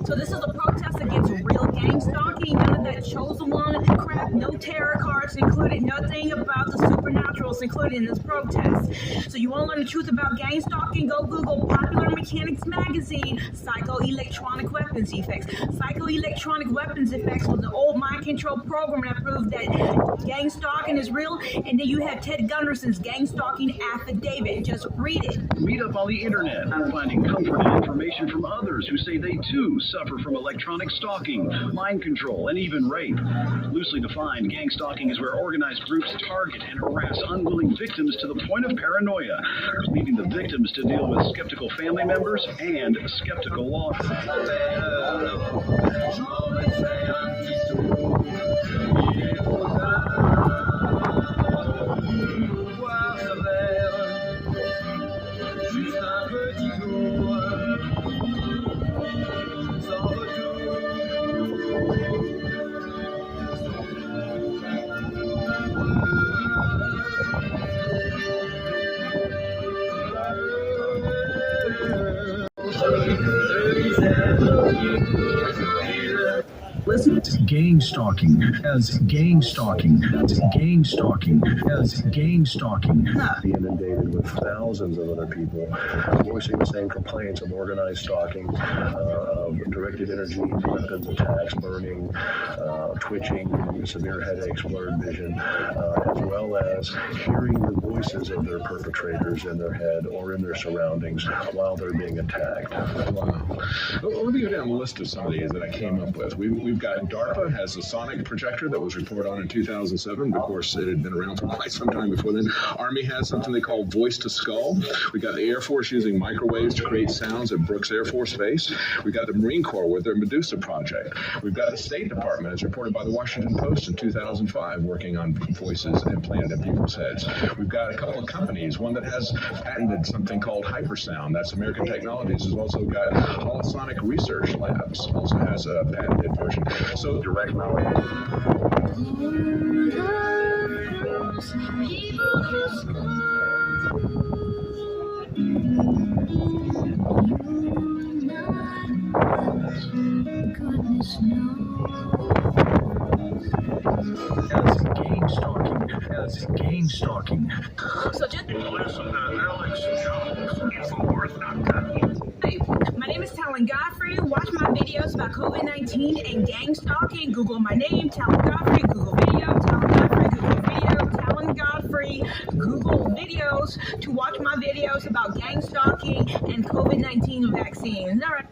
So this is a protest against real gang stalking. None of that chosen one crap, no tarot cards included, nothing about the supernaturals included in this protest. So you want to learn the truth about gang stalking? Go Google Popular Mechanics Magazine, Psychoelectronic Weapons Effects. Psychoelectronic Weapons Effects was an old mind control program that proved that gang stalking is real. And then you have Ted Gunderson's gang stalking affidavit. Just read it. Read up on the internet, finding comfort and information from others who say they too suffer from electronic stalking, mind control, and even rape. Loosely defined, gang stalking is where organized groups target and harass unwilling victims to the point of paranoia, leaving the victims to deal with skeptical family members and skeptical law. Listen to gang-stalking as gang-stalking, gang-stalking as gang-stalking. Inundated with thousands of other people voicing the same complaints of organized stalking, of directed energy weapons attacks, burning, twitching, severe headaches, blurred vision, as well as hearing the voices of their perpetrators in their head or in their surroundings while they're being attacked. Wow. Well, let me go down the list of some of these that I came up with. We've got DARPA has a sonic projector that was reported on in 2007. Of course, it had been around for quite some time before then. Army has something they call voice to skull. We got the Air Force using microwaves to create sounds at Brooks Air Force Base. We got the Marine Corps with their Medusa project. We've got the State Department, as reported by the Washington Post in 2005, working on voices implanted in people's heads. We've got a couple of companies, one that has patented something called hypersound. That's American Technologies. Has also got Holosonic Research Labs, also has a patented version. So direct knowledge. As gang-stalking, as gang-stalking. So just Hey, my name is Talan Godfrey. Watch my videos about COVID-19 and gang stalking. Google my name, Talan Godfrey. Google video, Talan Godfrey. Google video, Talan Godfrey. Google videos to watch my videos about gang stalking and COVID-19 vaccines. All right.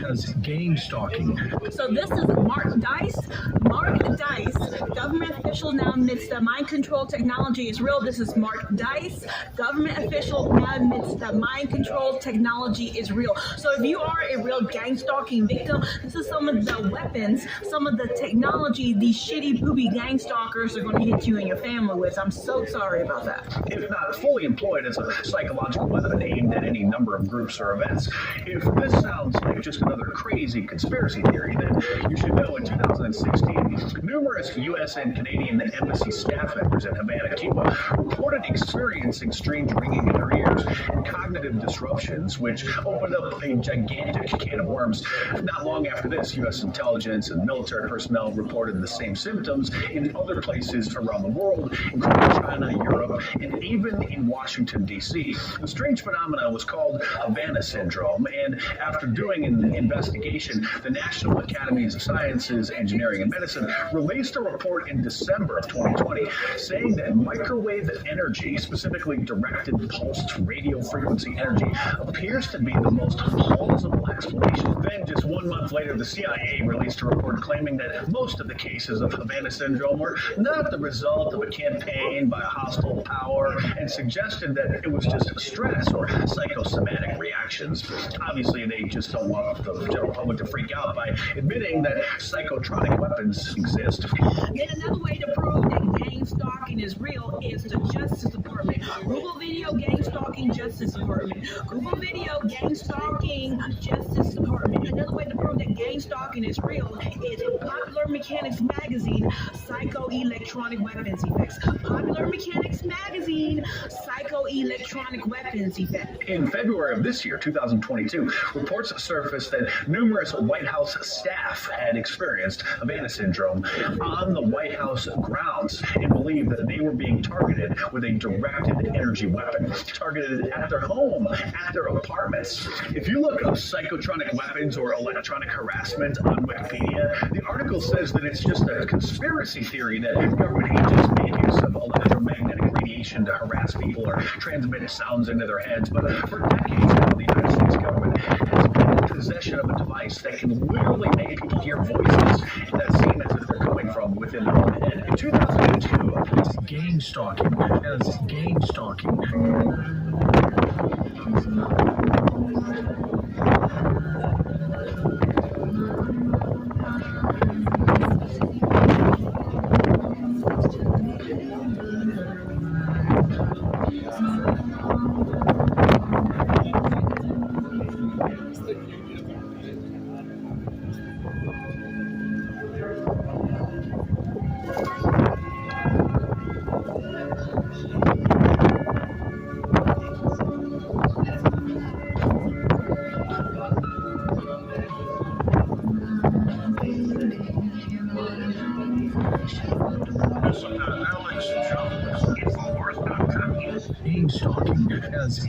As gang stalking. So this is Mark Dice. Mark Dice, government official now admits that mind control technology is real. This is Mark Dice, government official now admits that mind control technology is real. So if you are a real gang stalking victim, this is some of the weapons, some of the technology these shitty poopy gang stalkers are going to hit you and your family with. I'm so sorry about that. If not fully employed as a psychological weapon aimed at any number of groups or events. If this sounds like just another crazy conspiracy theory, then you should know in 2016, numerous U.S. and Canadian embassy staff members in Havana, Cuba, reported experiencing strange ringing in their ears and cognitive disruptions, which opened up a gigantic can of worms. Not long after this, U.S. intelligence and military personnel reported the same symptoms in other places around the world, including China, Europe, and even in Washington, D.C. The strange phenomenon was called Havana syndrome, and after doing an investigation, the National Academies of Sciences, Engineering, and Medicine released a report in December of 2020 saying that microwave energy, specifically directed pulsed radio frequency energy, appears to be the most plausible explanation. Then, just 1 month later, the CIA released a report claiming that most of the cases of Havana syndrome were not the result of a campaign by a hostile power, and suggested that it was just stress or psychosomatic reactions. Obviously, they just don't want the general public to freak out by admitting that psychotronic weapons exist. Then another way to prove that gang stalking is real is the Justice Department. Google video gang stalking Justice Department. Google video gang stalking Justice Department. Another way to prove that gang stalking is real is Popular Mechanics Magazine Psycho-Electronic Weapons Effects. Popular Mechanics Magazine Psycho-Electronic Weapons Effects. In February of this year, 2022, reports surfaced that numerous White House staff had experienced Havana syndrome on the White House grounds and believed that they were being targeted with a directed energy weapon, targeted at their home, at their apartments. If you look up psychotronic weapons or electronic harassment on Wikipedia, the article says that it's just a conspiracy theory that government agents make use of electromagnetic radiation to harass people or transmit sounds into their heads. But for decades now, the United States government has been in possession of a device that can literally make people hear voices that seem as if they're coming from within their own head. In 2002, it's gang stalking as gang stalking.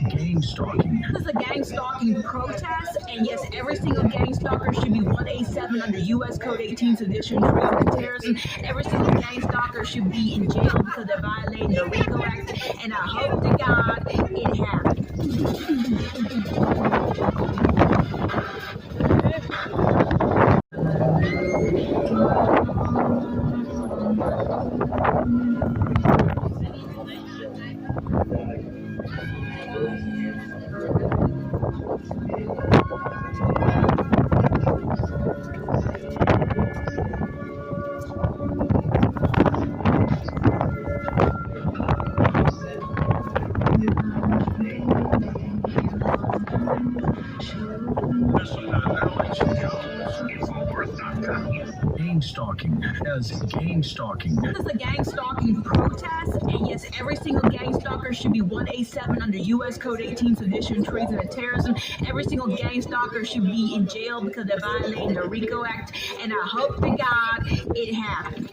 Gang-stalking. This is a gang-stalking protest, and yes, every single gang-stalker should be 187 under U.S. Code 18 Sedition, treason, and terrorism. Every single gang-stalker should be in jail because they're violating the RICO Act, and I hope to God it happens. Gang-stalking as gang-stalking. This is a gang-stalking protest, and yes, every single gang-stalker should be 187 under U.S. Code 18 Sedition, treason, and terrorism. Every single gang-stalker should be in jail because they're violating the RICO Act, and I hope to God it happens.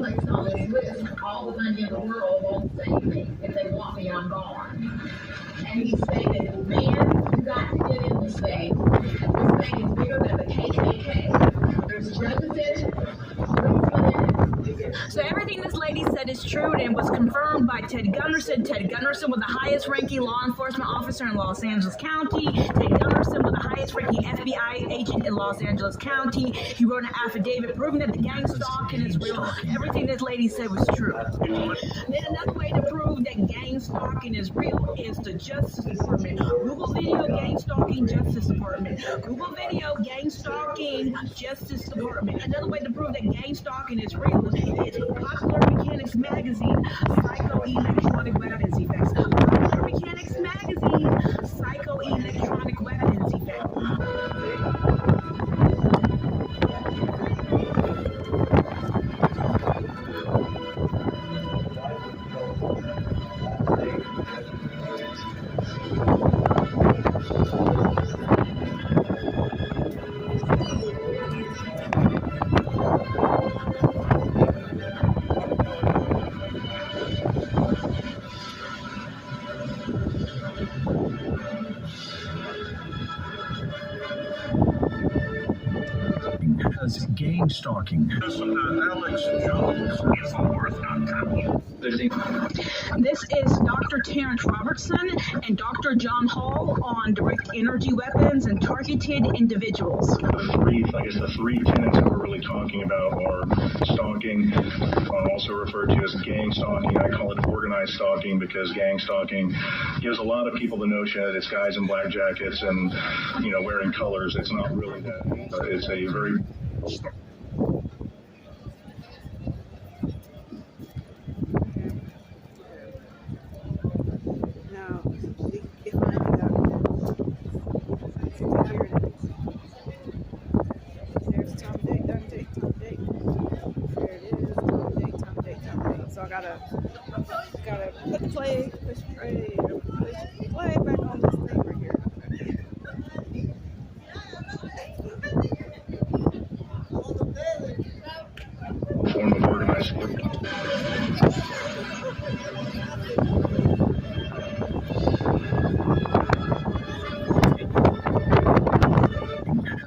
place on this list, all the money in the world won't save me. If they want me, I'm gone. And he stated, man, you got to get in this thing. This thing is bigger than the KKK. There's drugs in it. So everything this lady said is true and was confirmed by Ted Gunderson. Ted Gunderson was the highest ranking law enforcement officer in Los Angeles County. Ted Gunderson was the highest ranking FBI agent in Los Angeles County. He wrote an affidavit proving that the gang-stalking is real. Everything this lady said was true. Then another way to prove that gang-stalking is real is the Justice Department. Google video gang-stalking Justice Department. Google video gang-stalking Justice Department. Another way to prove that gang-stalking is real is Popular Mechanics Magazine, Psycho-Electronic Weapons Effects. Popular Mechanics Magazine, Psycho-Electronic Weapons Effects. As gang-stalking. This is Dr. Terrence Robertson and Dr. John Hall on direct energy weapons and targeted individuals. The three tenets that we're really talking about are stalking, also referred to as gang-stalking. I call it organized stalking because gang-stalking gives a lot of people the notion that it's guys in black jackets and, wearing colors. It's not really that. It's a very... So I gotta put the play, push play back on this thing right here. Form of organized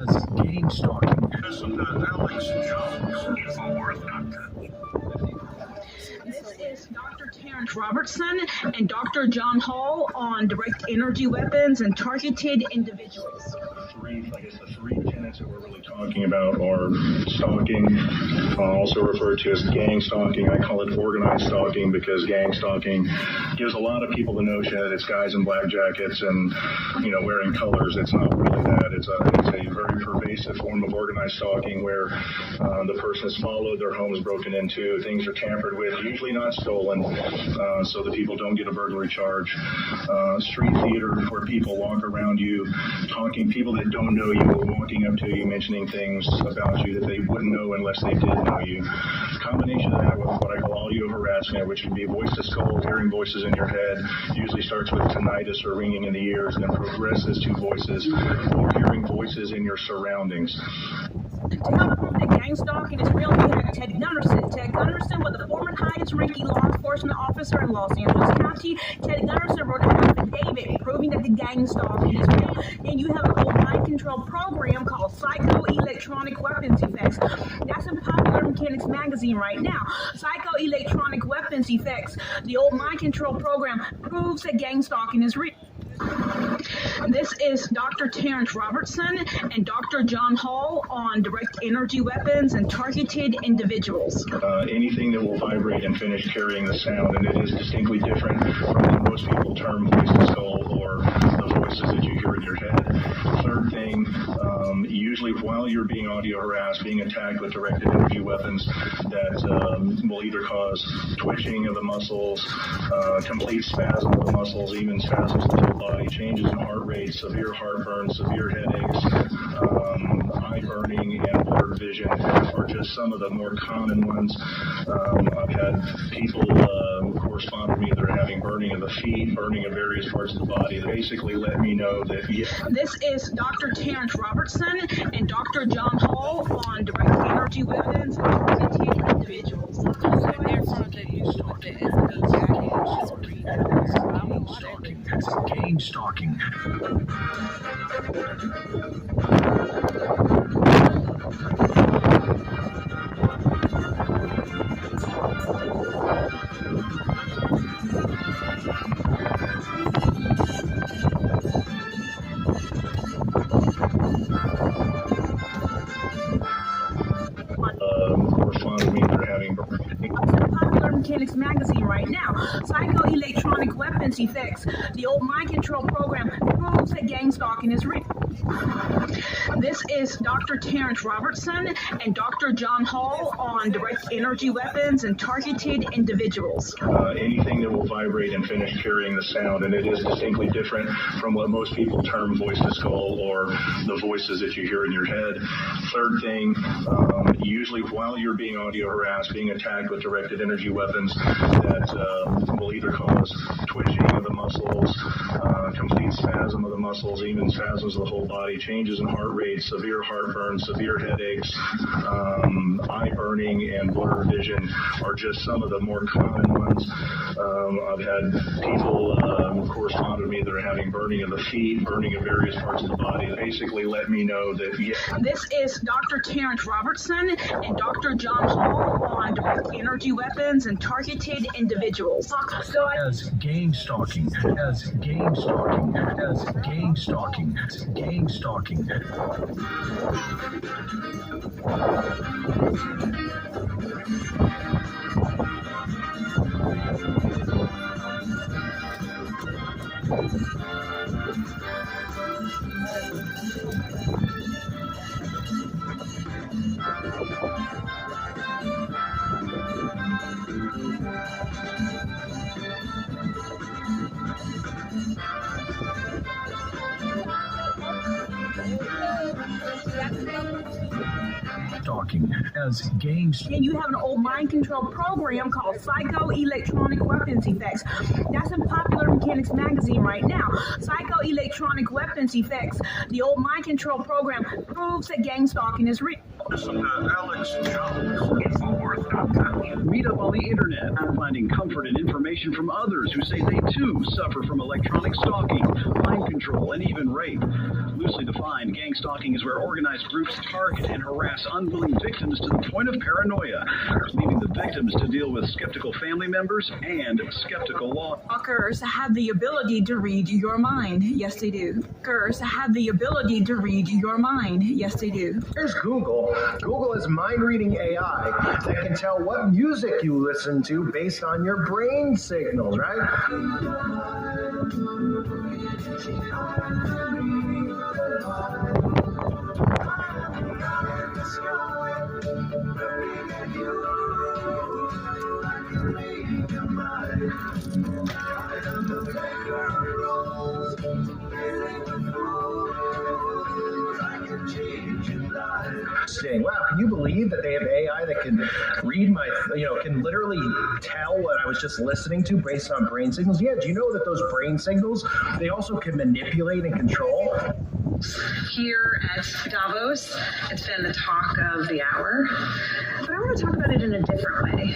as gang-stalking. This is Dr. Terrence Robertson and Dr. John Hall on direct energy weapons and targeted individuals. The three tenets that we're really talking about are stalking, also referred to as gang-stalking. I call it organized stalking because gang-stalking gives a lot of people the notion that it's guys in black jackets and, wearing colors. It's not really that. It's a very pervasive form of organized stalking where the person is followed, their home is broken into, things are tampered with, usually not stolen, so that people don't get a burglary charge. Street theater where people walk around you, talking, people that don't know you, walking up to you, mentioning things about you that they wouldn't know unless they did know you. Combination of that with what I call audio harassment, which would be voice to skull, hearing voices in your head, usually starts with tinnitus or ringing in the ears, and then progresses to voices or hearing voices in your surroundings. To help prove that gang-stalking is real, we have Ted Gunderson. Ted Gunderson was the former highest-ranking law enforcement officer in Los Angeles County. Ted Gunderson wrote an affidavit proving that the gang-stalking is real. And you have a whole mind control program called Psycho-Electronic Weapons Effects. That's in Popular Mechanics Magazine right now. Psycho-Electronic Weapons Effects, the old mind control program, proves that gang-stalking is real. This is Dr. Terrence Robertson and Dr. John Hall on direct energy weapons and targeted individuals. Anything that will vibrate and finish carrying the sound, and it is distinctly different from what most people term voice to skull or the voices that you hear in your head. Third thing, usually while you're being audio harassed, being attacked with directed energy weapons that will either cause twitching of the muscles, complete spasm of the muscles, even spasms of the whole body, changes in heart rate, severe heartburn, severe headaches, eye burning, and blurred vision are just some of the more common ones. I've had people correspond with me that are having burning of the feet, burning of various parts of the body. They basically let me know that, This is Dr. Terrence Robertson and Dr. John Hall on direct energy weapons and targeted individuals. Gang-stalking. correspond with me that are having Popular Mechanics magazine right now. Psychoelectronic weapons effects. The old mind control program proves that gang stalking is real. This is Dr. Terrence Robertson and Dr. John Hall on direct energy weapons and targeted individuals. Anything that will vibrate and finish carrying the sound, and it is distinctly different from what most people term voice to skull or the voices that you hear in your head. Third thing, usually while you're being audio harassed, being attacked with directed energy weapons that will either cause twitching of the muscles, complete spasm of the muscles, even spasms of the whole body, changes in heart rate, severe heartburn, severe headaches, eye burning, and blurred vision are just some of the more common ones. I've had people correspond with me that are having burning of the feet, burning of various parts of the body. Basically let me know that, This is Dr. Terrence Robertson and Dr. John Hall on direct energy weapons and targeted individuals. As gang-stalking, as gang-stalking, as gang-stalking, gang-stalking. Stalking as games. And you have an old mind control program called Psychoelectronic Weapons Effects. That's in Popular Mechanics magazine right now. Psychoelectronic Weapons Effects. The old mind control program proves that gang stalking is real. Listen to Alex Jones, Infowars.com. Meet up on the internet, finding comfort and information from others who say they too suffer from electronic stalking, mind control, and even rape. Loosely defined, gang stalking is where organized groups target and harass unwilling victims to the point of paranoia, leaving the victims to deal with skeptical family members and skeptical law. Stalkers have the ability to read your mind. Yes, they do. Stalkers have the ability to read your mind. Yes, they do. Here's Google. Google is mind-reading AI that can tell what music you listen to based on your brain signals, right? Saying, wow, can you believe that they have AI that can read my, can literally tell what I was just listening to based on brain signals? Yeah, do you know that those brain signals, they also can manipulate and control? Here at Davos, it's been the talk of the hour, but I want to talk about it in a different way,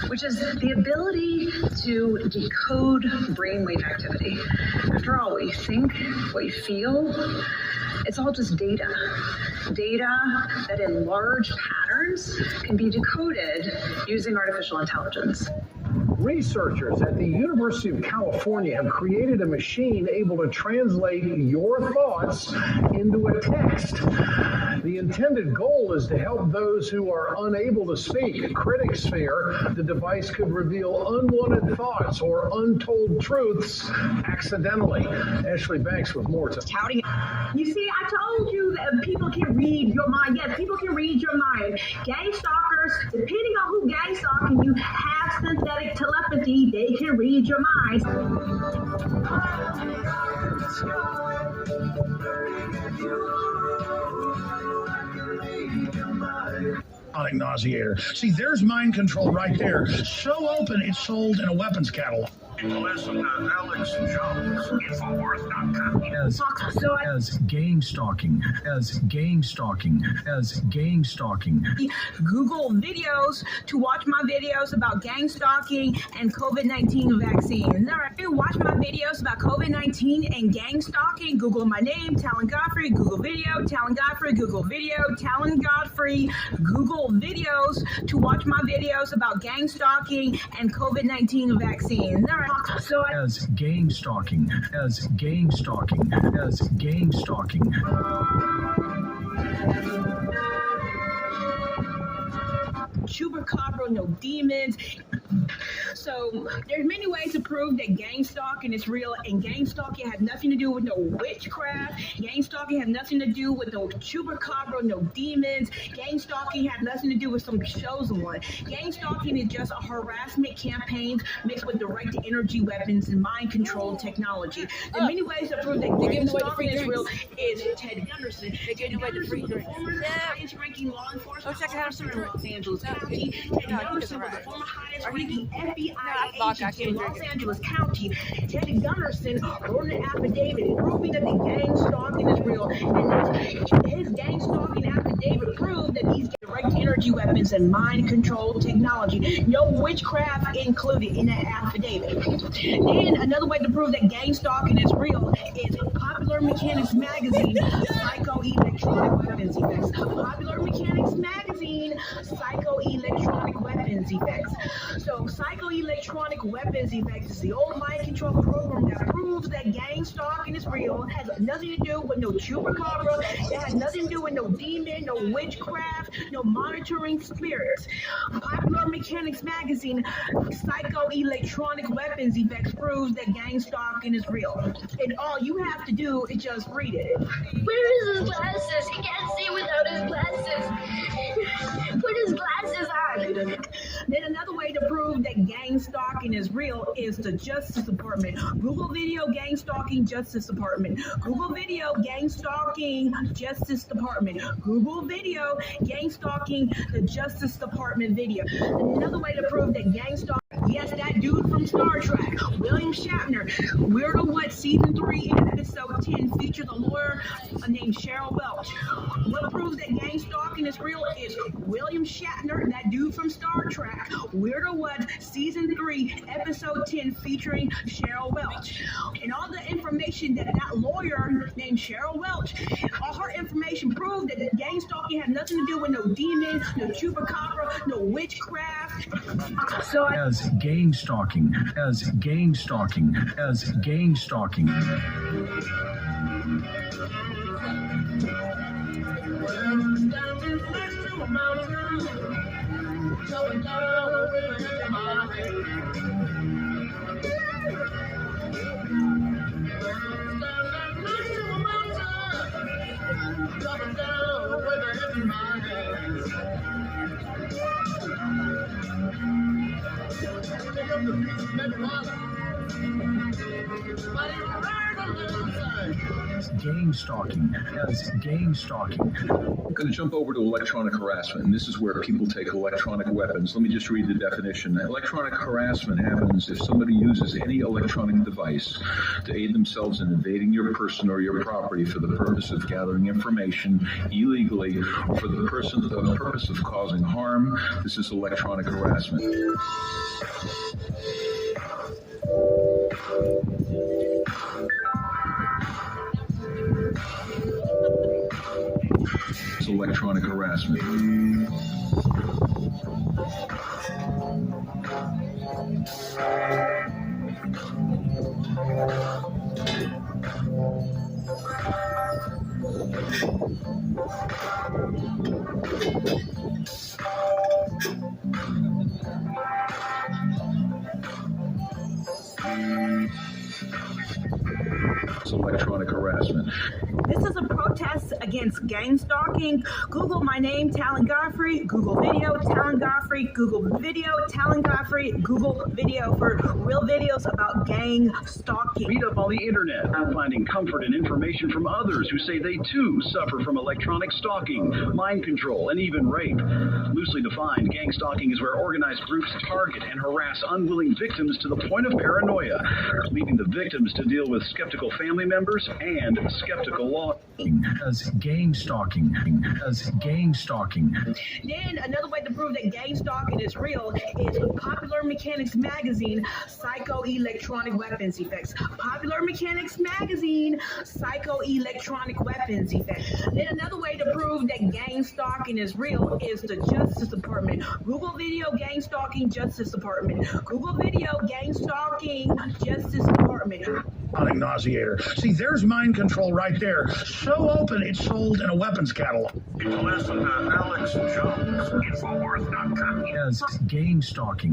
which is the ability to decode brainwave activity. After all, what you think, what you feel, it's all just data. Data that in large patterns can be decoded using artificial intelligence. Researchers at the University of California have created a machine able to translate your thoughts into a text. The intended goal is to help those who are unable to speak. Critics fear the device could reveal unwanted thoughts or untold truths accidentally. Ashley Banks with more. Touting. You see, I told you that people can read your mind. Yes, people can read your mind. Gang stalkers, depending on who gang stalking, you have synthetic telepathy. They can read your mind. nauseator. See, there's mind control right there. So open, it's sold in a weapons catalog. Listen to Alex Jones, Infowars.com. As gang-stalking, Google videos to watch my videos about gang-stalking and COVID-19 vaccines. All right, watch my videos about COVID-19 and gang-stalking. Google my name, Talan Godfrey. Google video, Talan Godfrey. Google video, Talan Godfrey. Google videos to watch my videos about gang-stalking and COVID-19 vaccines. All right. As gang-stalking. Chupacabra, no demons. So there's many ways to prove that gang-stalking is real, and gang-stalking has nothing to do with no witchcraft. Gang-stalking has nothing to do with no chupacabra, no demons. Gang-stalking has nothing to do with some chosen one. Gang-stalking is just a harassment campaigns mixed with direct energy weapons and mind control technology. There are many ways to prove that gang-stalking is real. Is Ted Gunderson. Ted Gunderson was the former highest-ranking law enforcement officer in Los Angeles County. Ted Gunderson was the former highest-ranking FBI agent in Los Angeles County. Ted Gunderson wrote an affidavit proving that the gang-stalking is real, and his gang-stalking affidavit proved that these direct energy weapons and mind control technology, no witchcraft included in that affidavit. Then another way to prove that gang-stalking is real is Popular Mechanics Magazine, Psychoelectronic Weapons Effects. Popular Mechanics Magazine, Psychoelectronic Weapons Effects. So Psychoelectronic Weapons Effects is the old mind control program that proves that gang-stalking is real. It has nothing to do with no chupacabra. It has nothing to do with no demon, no witchcraft, no monitoring spirits. Popular Mechanics Magazine, Psychoelectronic Weapons Effects proves that gang-stalking is real. And all you have to do is just read it. Where is his glasses? He can't see without his glasses. Put his glasses on. Then another way to prove that gang-stalking is real is the Justice Department. Google video gang-stalking Justice Department. Google video gang-stalking Justice Department. Google video gang-stalking the Justice Department video. Another way to prove that gang-stalking, yes, that dude from Star Trek, William Shatner. Weirdo What Season 3 in Episode 10 features a lawyer named Cheryl Welsh. What proves that gang-stalking is real is William Shatner, that dude from Star Trek. Weirdo What Season 3 Episode 10 featuring Cheryl Welch. And all the information that lawyer named Cheryl Welch, all her information proved that gang-stalking had nothing to do with no demon, no chupacabra, no witchcraft. So as gang-stalking. Gang-stalking. I'm going to jump over to electronic harassment, and this is where people take electronic weapons. Let me just read the definition. Electronic harassment happens if somebody uses any electronic device to aid themselves in invading your person or your property for the purpose of gathering information illegally or for the purpose of causing harm. This is electronic harassment. It's electronic harassment. electronic harassment. This is a protest against gang stalking. Google my name, Talan Godfrey. Google video, Talan Godfrey. Google video, Talan Godfrey. Google video for real videos about gang stalking. Read up on the internet, finding comfort and information from others who say they too suffer from electronic stalking, mind control, and even rape. Loosely defined, gang stalking is where organized groups target and harass unwilling victims to the point of paranoia, leaving the victims to deal with skeptical family members and skeptical law. As gang stalking. Then another way to prove that gang stalking is real is Popular Mechanics Magazine, Psycho-Electronic Weapons Effects. Popular Mechanics Magazine, Psycho-Electronic Weapons Effects. Then another way to prove that gang stalking is real is the Justice Department. Google video gang stalking Justice Department. Google video gang stalking Justice Department. Nauseator. See, there's mind control right there. So open, it's sold in a weapons catalog. Listen to Alex Jones, Infowars.com. As gang stalking.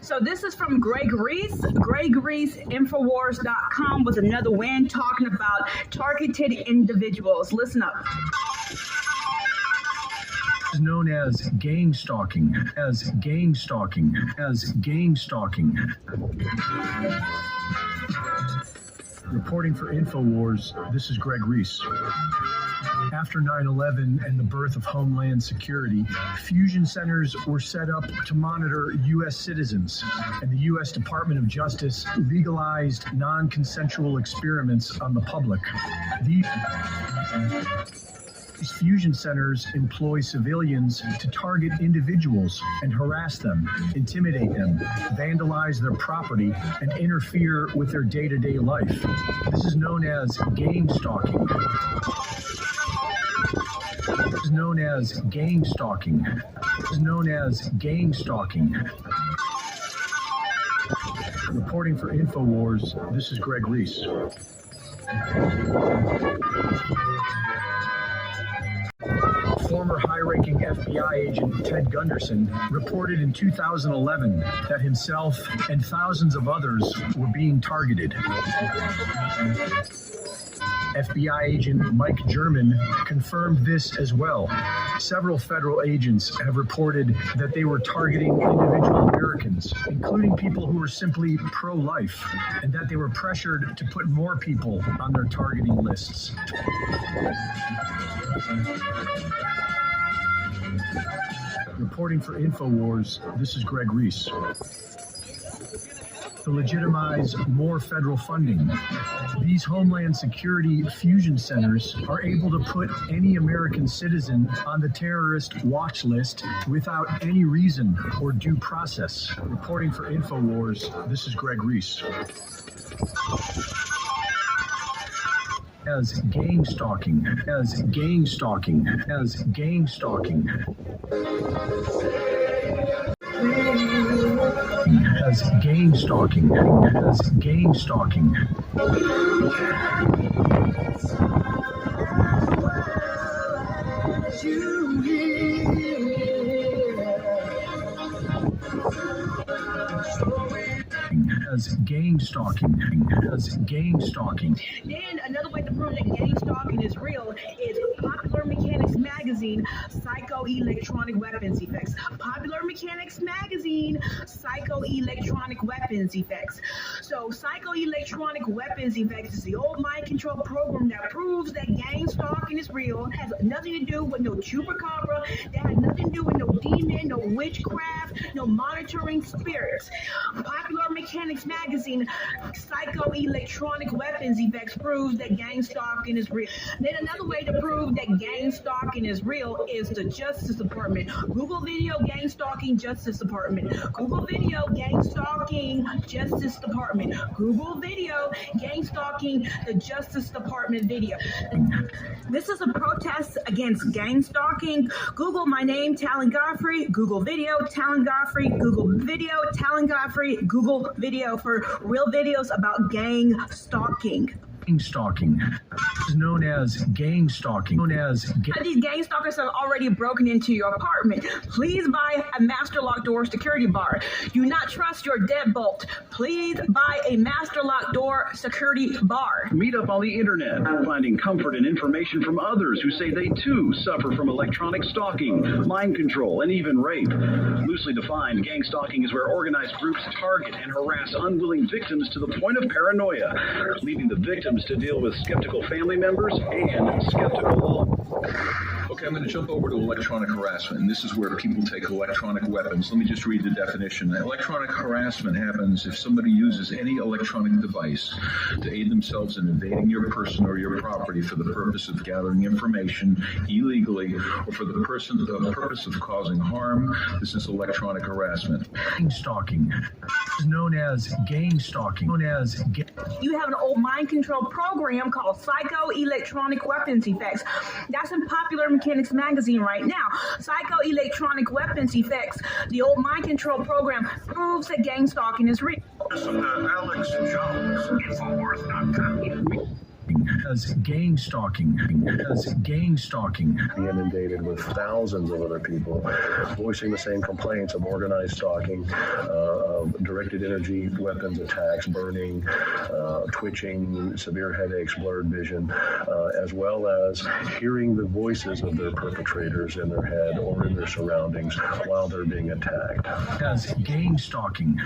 So this is from Greg Reese. Greg Reese, Infowars.com with another win talking about targeted individuals. Listen up. Is known as gang stalking. Reporting for Infowars, this is Greg Reese. After 9/11 and the birth of Homeland Security, fusion centers were set up to monitor U.S. citizens, and the U.S. Department of Justice legalized non-consensual experiments on the public. These fusion centers employ civilians to target individuals and harass them, intimidate them, vandalize their property, and interfere with their day-to-day life. This is known as gang stalking. Reporting for Infowars, this is Greg Reese. Former high-ranking FBI agent Ted Gunderson reported in 2011 that himself and thousands of others were being targeted. FBI agent Mike German confirmed this as well. Several federal agents have reported that they were targeting individual Americans, including people who were simply pro-life, and that they were pressured to put more people on their targeting lists. Reporting for Infowars, this is Greg Reese. To legitimize more federal funding, these Homeland Security fusion centers are able to put any American citizen on the terrorist watch list without any reason or due process. Reporting for Infowars, this is Greg Reese. As gang stalking. As gang stalking. Then another way to prove that gang stalking is real is Popular Mechanics Magazine, Psycho-Electronic Weapons Effects. Popular Mechanics Magazine, Psycho-Electronic Weapons Effects. So Psycho-Electronic Weapons Effects is the old mind control program that proves that gang stalking is real. It has nothing to do with no chupacabra. That has nothing to do with no demon, no witchcraft, no monitoring spirits. Popular Mechanics Magazine, Psycho-Electronic Weapons Effects proves that gang stalking is real. Then another way to prove that gang stalking is real is the Justice Department. Google video gang stalking Justice Department. Google video gang stalking Justice Department. Google video gang stalking the Justice Department video. This is a protest against gang stalking. Google my name, Talan Godfrey. Google video, Talan Godfrey. Google video, Talan Godfrey. Google video for real videos about gang stalking. Gang-stalking is known as gang-stalking. These gang stalkers have already broken into your apartment. Please buy a master lock door security bar. Do not trust your deadbolt. Please buy a master lock door security bar. Meet up on the internet, finding comfort and information from others who say they too suffer from electronic stalking, mind control, and even rape. Loosely defined, gang stalking is where organized groups target and harass unwilling victims to the point of paranoia, leaving the victims to deal with skeptical family members and skeptical law. Okay, I'm going to jump over to electronic harassment, and this is where people take electronic weapons. Let me just read the definition. Electronic harassment happens if somebody uses any electronic device to aid themselves in invading your person or your property for the purpose of gathering information illegally or for the purpose of causing harm. This is electronic harassment. Gang-stalking is known as gang-stalking. You have an old mind control program called Psycho-Electronic Weapons Effects. That's in Popular Mechanics magazine right now. Psycho-Electronic Weapons Effects, the old mind control program, proves that gang stalking is real. Listen to Alex Jones, Infowars.com. As gang-stalking, inundated with thousands of other people voicing the same complaints of organized stalking, of directed energy weapons attacks, burning, twitching, severe headaches, blurred vision, as well as hearing the voices of their perpetrators in their head or in their surroundings while they're being attacked. As gang-stalking.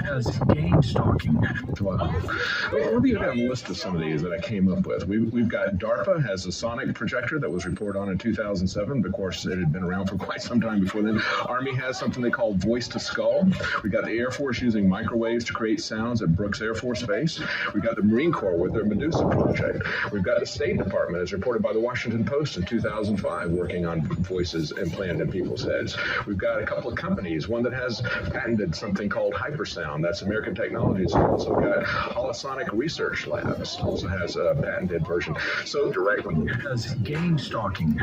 Wow. Let me have a list of some of these that I came up with. We've got DARPA has a sonic projector that was reported on in 2007. Of course, it had been around for quite some time before then. Army has something they call voice to skull. We got the Air Force using microwaves to create sounds at Brooks Air Force Base. We've got the Marine Corps with their Medusa project. We've got the State Department, as reported by the Washington Post in 2005, working on voices implanted in people's heads. We've got a couple of companies, one that has patented something called hypersound. That's American Technologies. We've also got Holosonic Research Labs, also has a patented version. So directly. As gang-stalking.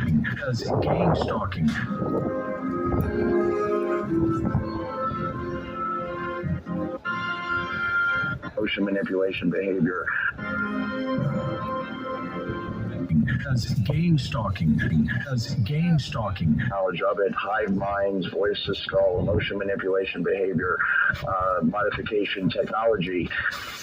Emotion manipulation behavior. As gang-stalking. Knowledge of it, hive minds, voice to skull, emotion manipulation behavior, modification technology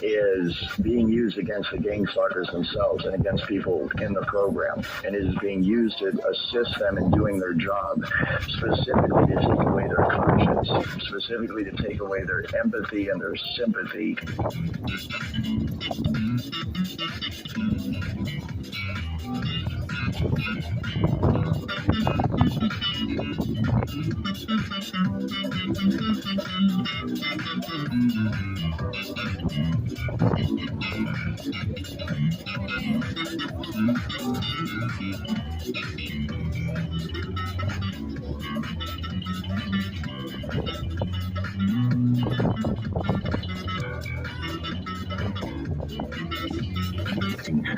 is being used against the gang stalkers themselves and against people in the program, and it is being used to assist them in doing their job, specifically to take away their conscience, specifically to take away their empathy and their sympathy.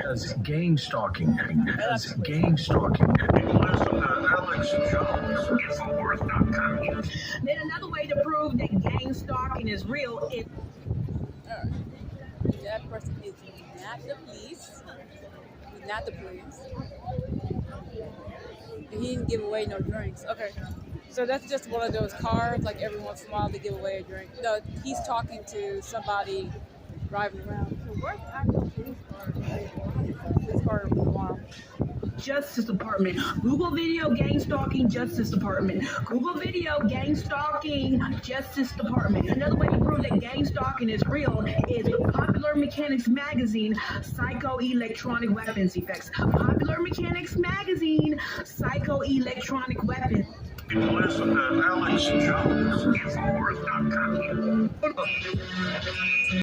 As gang-stalking. Listen to Alex Jones, Infowars.com. Then another way to prove that gang stalking is real is... That person is not the police. He's not the police. And he didn't give away no drinks. Okay. So that's just one of those cards, like every once in a while they give away a drink. No, he's talking to somebody driving around. So where's the actual police card? Police card for a while. Justice Department. Google video gang stalking Justice Department. Google video gang stalking Justice Department. Another way to prove that gang stalking is real is Popular Mechanics magazine, Psycho-Electronic Weapons Effects. Popular Mechanics magazine, Psycho-Electronic Weapons. Listen to Alex Jones, Infowars.com.